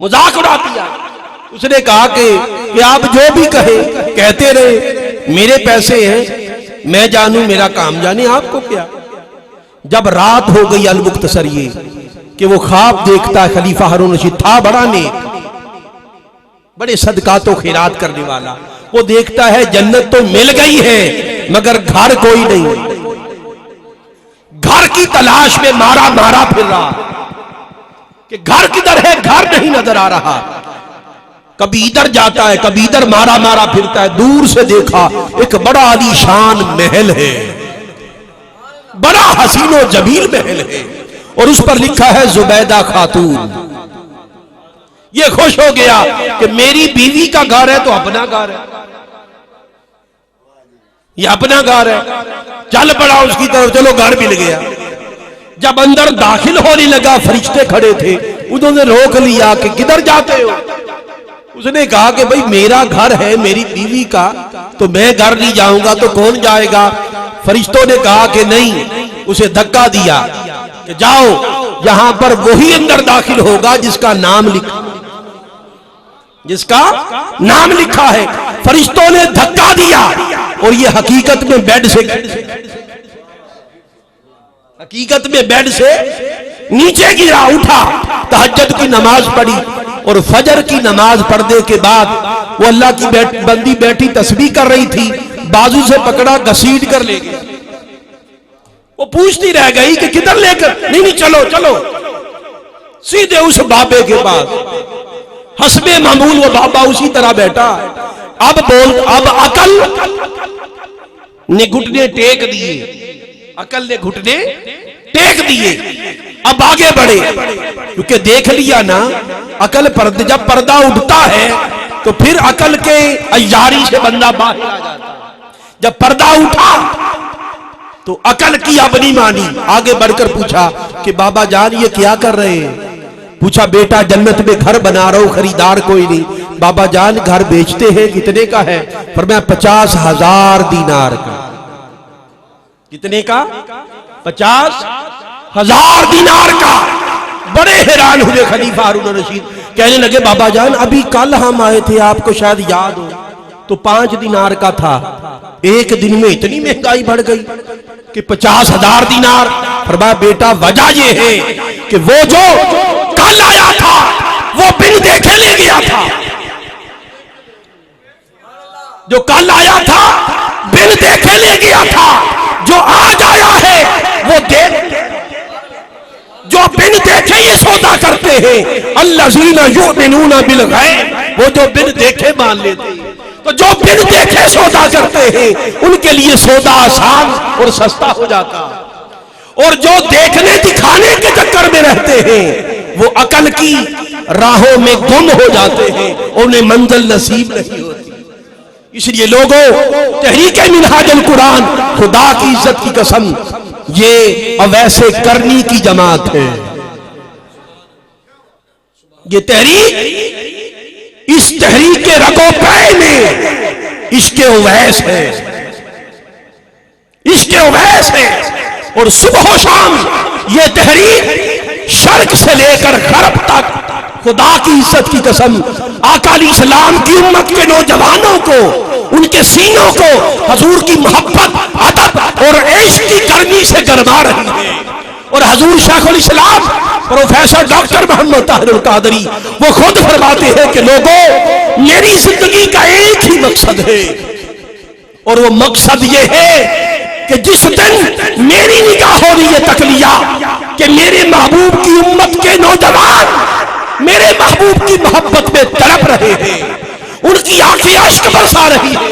मजाक उड़ाती आई। उसने कहा कि आप जो भी कहते रहे, मेरे पैसे हैं, मैं जानूं मेरा काम जाने, आपको क्या। जब रात हो गई अल-मुख्तसर ये कि वो ख्वाब देखता है, खलीफा हारून रशीद था बड़ा नेक, बड़े सदकातो खैरात करने वाला, वो देखता है जन्नत तो मिल गई है मगर घर कोई नहीं, घर की तलाश में मारा मारा फिर रहा कि घर किधर है, घर नहीं नजर आ रहा। कभी इधर जाता है, कभी इधर मारा मारा फिरता है। दूर से देखा एक बड़ा आलीशान महल है, बड़ा हसीनो जमील महल है, और उस पर लिखा है जुबैदा खातून। ये खुश हो गया कि मेरी बीवी का घर है तो अपना घर है, ये अपना घर है। चल पड़ा उसकी तरफ, चलो घर मिल गया। जब अंदर दाखिल होने लगा, फरिश्ते खड़े थे, उन्होंने रोक लिया कि किधर जाते हो। उसने कहा कि भाई मेरा घर है मेरी बीवी का, तो मैं घर नहीं जाऊंगा तो कौन जाएगा। फरिश्तों ने कहा कि नहीं, उसे धक्का दिया कि जाओ, यहां पर वही अंदर दाखिल होगा जिसका नाम लिखा है। फरिश्तों ने धक्का दिया और ये हकीकत में बेड से नीचे गिरा, उठा, तहज्जुद की नमाज पढ़ी और फजर की नमाज पढ़ने के बाद वो अल्लाह की बंदी बैठी तस्बीह कर रही थी, बाजू से पकड़ा, घसीट कर ले गया। वो पूछती रह गई कि किधर लेकर, नहीं चलो चलो, सीधे उस बाबे के पास। हस्बे मामूल वो बाबा उसी तरह बैठा। अब अकल ने घुटने टेक दिए, अकल ने घुटने टेक दिए। अब आगे बढ़े, क्योंकि देख लिया ना अकल जब पर्दा उठता है तो फिर अकल के अय्यारी से बंदा बाहर आ जाता है। जब पर्दा उठा तो अकल की अब नहीं मानी। आगे बढ़कर पूछा कि बाबा जान ये क्या कर रहे हैं। पूछा बेटा जन्नत में घर बना रहा हूं, खरीदार कोई नहीं। बाबा जान घर बेचते हैं, कितने का है। फरमाया 50,000 दीनार का। कितने का? 50,000 दीनार का। बड़े हैरान हुए खलीफा हारून रशीद, कहने लगे बाबा जान अभी कल हम आए थे, आपको शायद याद हो, तो 5 दीनार का था, एक दिन में इतनी महंगाई बढ़ गई कि 50,000 दीनार। फरमाया बेटा वजह यह है कि वो जो कल आया था वो बिन देखे ले गया था, जो कल आया था बिन देखे ले गया था, जो आज आया है वो जो बिन देखे ये सौदा करते हैं। अल्लज़ीना युमिनूना बिल गैब, वो जो बिन देखे मान लेते हैं। तो जो बिन देखे सौदा करते हैं उनके लिए सौदा आसान और सस्ता हो जाता है, और जो देखने दिखाने के चक्कर में रहते हैं वो अकल की राहों में गुम हो जाते हैं, उन्हें मंजिल नसीब नहीं होती। इसलिए लोगों, तहरीक मिनहाजुल कुरान, खुदा की इज्जत की कसम, ये अवैसे करनी की जमात है। ये तहरीक, इस तहरीक के रगो पे में इसके उवैस है, इसके उवैस है। और सुबह शाम ये तहरीक शर्क से लेकर गरब तक, खुदा की इज्जत की कसम, आका इस्लाम की उम्मत के नौजवानों को, उनके सीनों को हजूर की मोहब्बत, अदब और इश्क की गर्मी से गरमा रही है। और हजूर शेखुल इस्लाम प्रोफेसर डॉक्टर मोहम्मद ताहिरुल कादरी वो खुद फरमाते हैं कि लोगों, मेरी जिंदगी का एक ही मकसद है, और वो मकसद ये है कि जिस दिन मेरी निगाहों ने ये तक लिया कि मेरे महबूब की उम्मत के नौजवान मेरे महबूब की मोहब्बत में तड़प रहे हैं, उनकी आंखें अश्क बरसा रही है,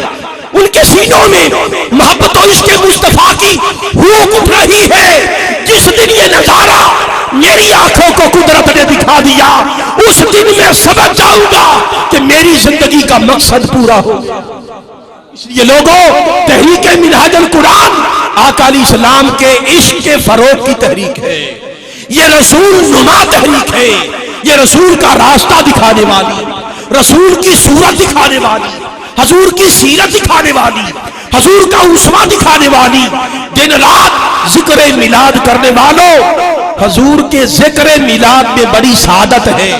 उनके सीनों में मोहब्बत और इश्क़ मुस्तफा की हुक उठ रही है। जिस दिन ये नजारा मेरी आंखों को कुदरत ने दिखा दिया, उस दिन मैं समझ जाऊंगा कि मेरी जिंदगी का मकसद पूरा हो। इसलिए लोगों, तहरीक मिनहाजुल कुरान आका इस्लाम के इश्क के फरोग की तहरीक है। ये रसूल नुमा तहरीक है, ये रसूल का रास्ता दिखाने वाली, रसूल की सूरत दिखाने वाली, हजूर की सीरत दिखाने वाली, हजूर का उस्वा दिखाने वाली, दिन रात जिक्र मिलाद करने वालों, हजूर के जिक्र मिलाद में बड़ी सादत है,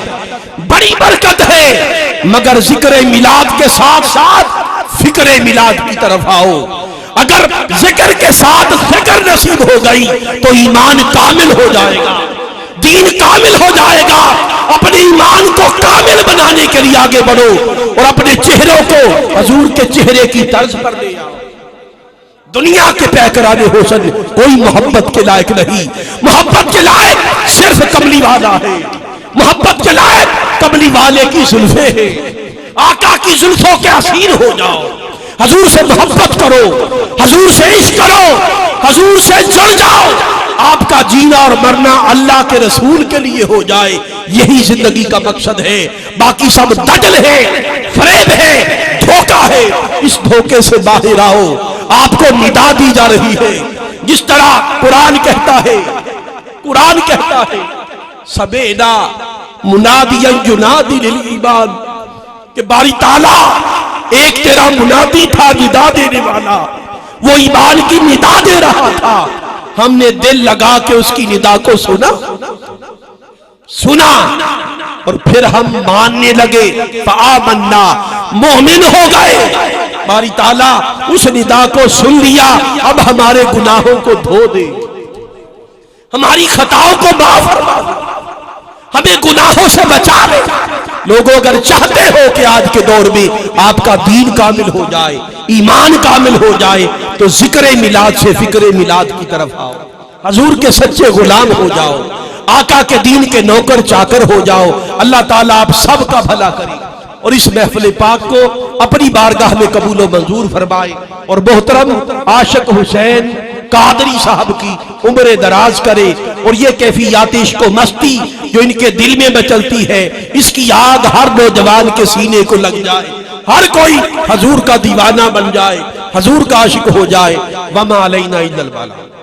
बड़ी बरकत है। मगर जिक्र मिलाद के साथ साथ फिक्र मिलाद की तरफ आओ। अगर जिक्र के साथ फिक्र नसीब हो गई तो ईमान कामिल हो जाएगा, दीन कामिल हो जाएगा। अपने ईमान को कामिल बनाने के लिए आगे बढ़ो और अपने चेहरों को हजूर के चेहरे की तर्ज पर ले आओ। दुनिया के पैकराने हुस्न कोई मोहब्बत के लायक नहीं। मोहब्बत के लायक सिर्फ कमली वाला है। मोहब्बत के लायक कमली वाले की जुल्फे है। आका की जुल्फों के असीर हो जाओ। हजूर से मोहब्बत करो, हजूर से इश्क करो, हजूर से जुड़ जाओ। आपका जीना और मरना अल्लाह के रसूल के लिए हो जाए, यही जिंदगी का मकसद है। बाकी सब दजल है, फरेब है, धोखा है। इस धोखे से बाहर आओ। आपको निदा दी जा रही है, जिस तरह कुरान कहता है, कुरान कहता है सबेना मुनादियन युनादी लिल ईमान, कि बारी ताला एक तेरा मुनादी था, निदा देने वाला, वो ईमान की निदा दे रहा था। हमने दिल लगा के उसकी निदा को सुना और फिर हम मानने लगे, फ़आमन्ना, मोमिन हो गए। बारी ताला उस निदा को सुन लिया, अब हमारे गुनाहों को धो दे, हमारी खताओं को माफ फरमा, हमें गुनाहों से बचा ले। लोगों, अगर चाहते हो कि आज के दौर में आपका दीन कामिल हो जाए, ईमान कामिल हो जाए, तो जिक्र मिलाद से फिक्र मिलाद की तरफ आओ। हजूर के सच्चे गुलाम हो जाओ, आका के दीन के नौकर चाकर हो जाओ। अल्लाह ताला आप सबका भला करे और इस महफिल पाक को अपनी बारगाह में कबूल व मंजूर फरमाए और मोहतरम आशिक हुसैन कादरी साहब की उम्र दराज करे और ये कैफियत इश्क व मस्ती जो इनके दिल में मचलती है, इसकी आग हर नौजवान के सीने को लग जाए, हर कोई हजूर का दीवाना बन जाए, हजूर का आशिक हो जाए। वमा अलैना इल्लल बालाग।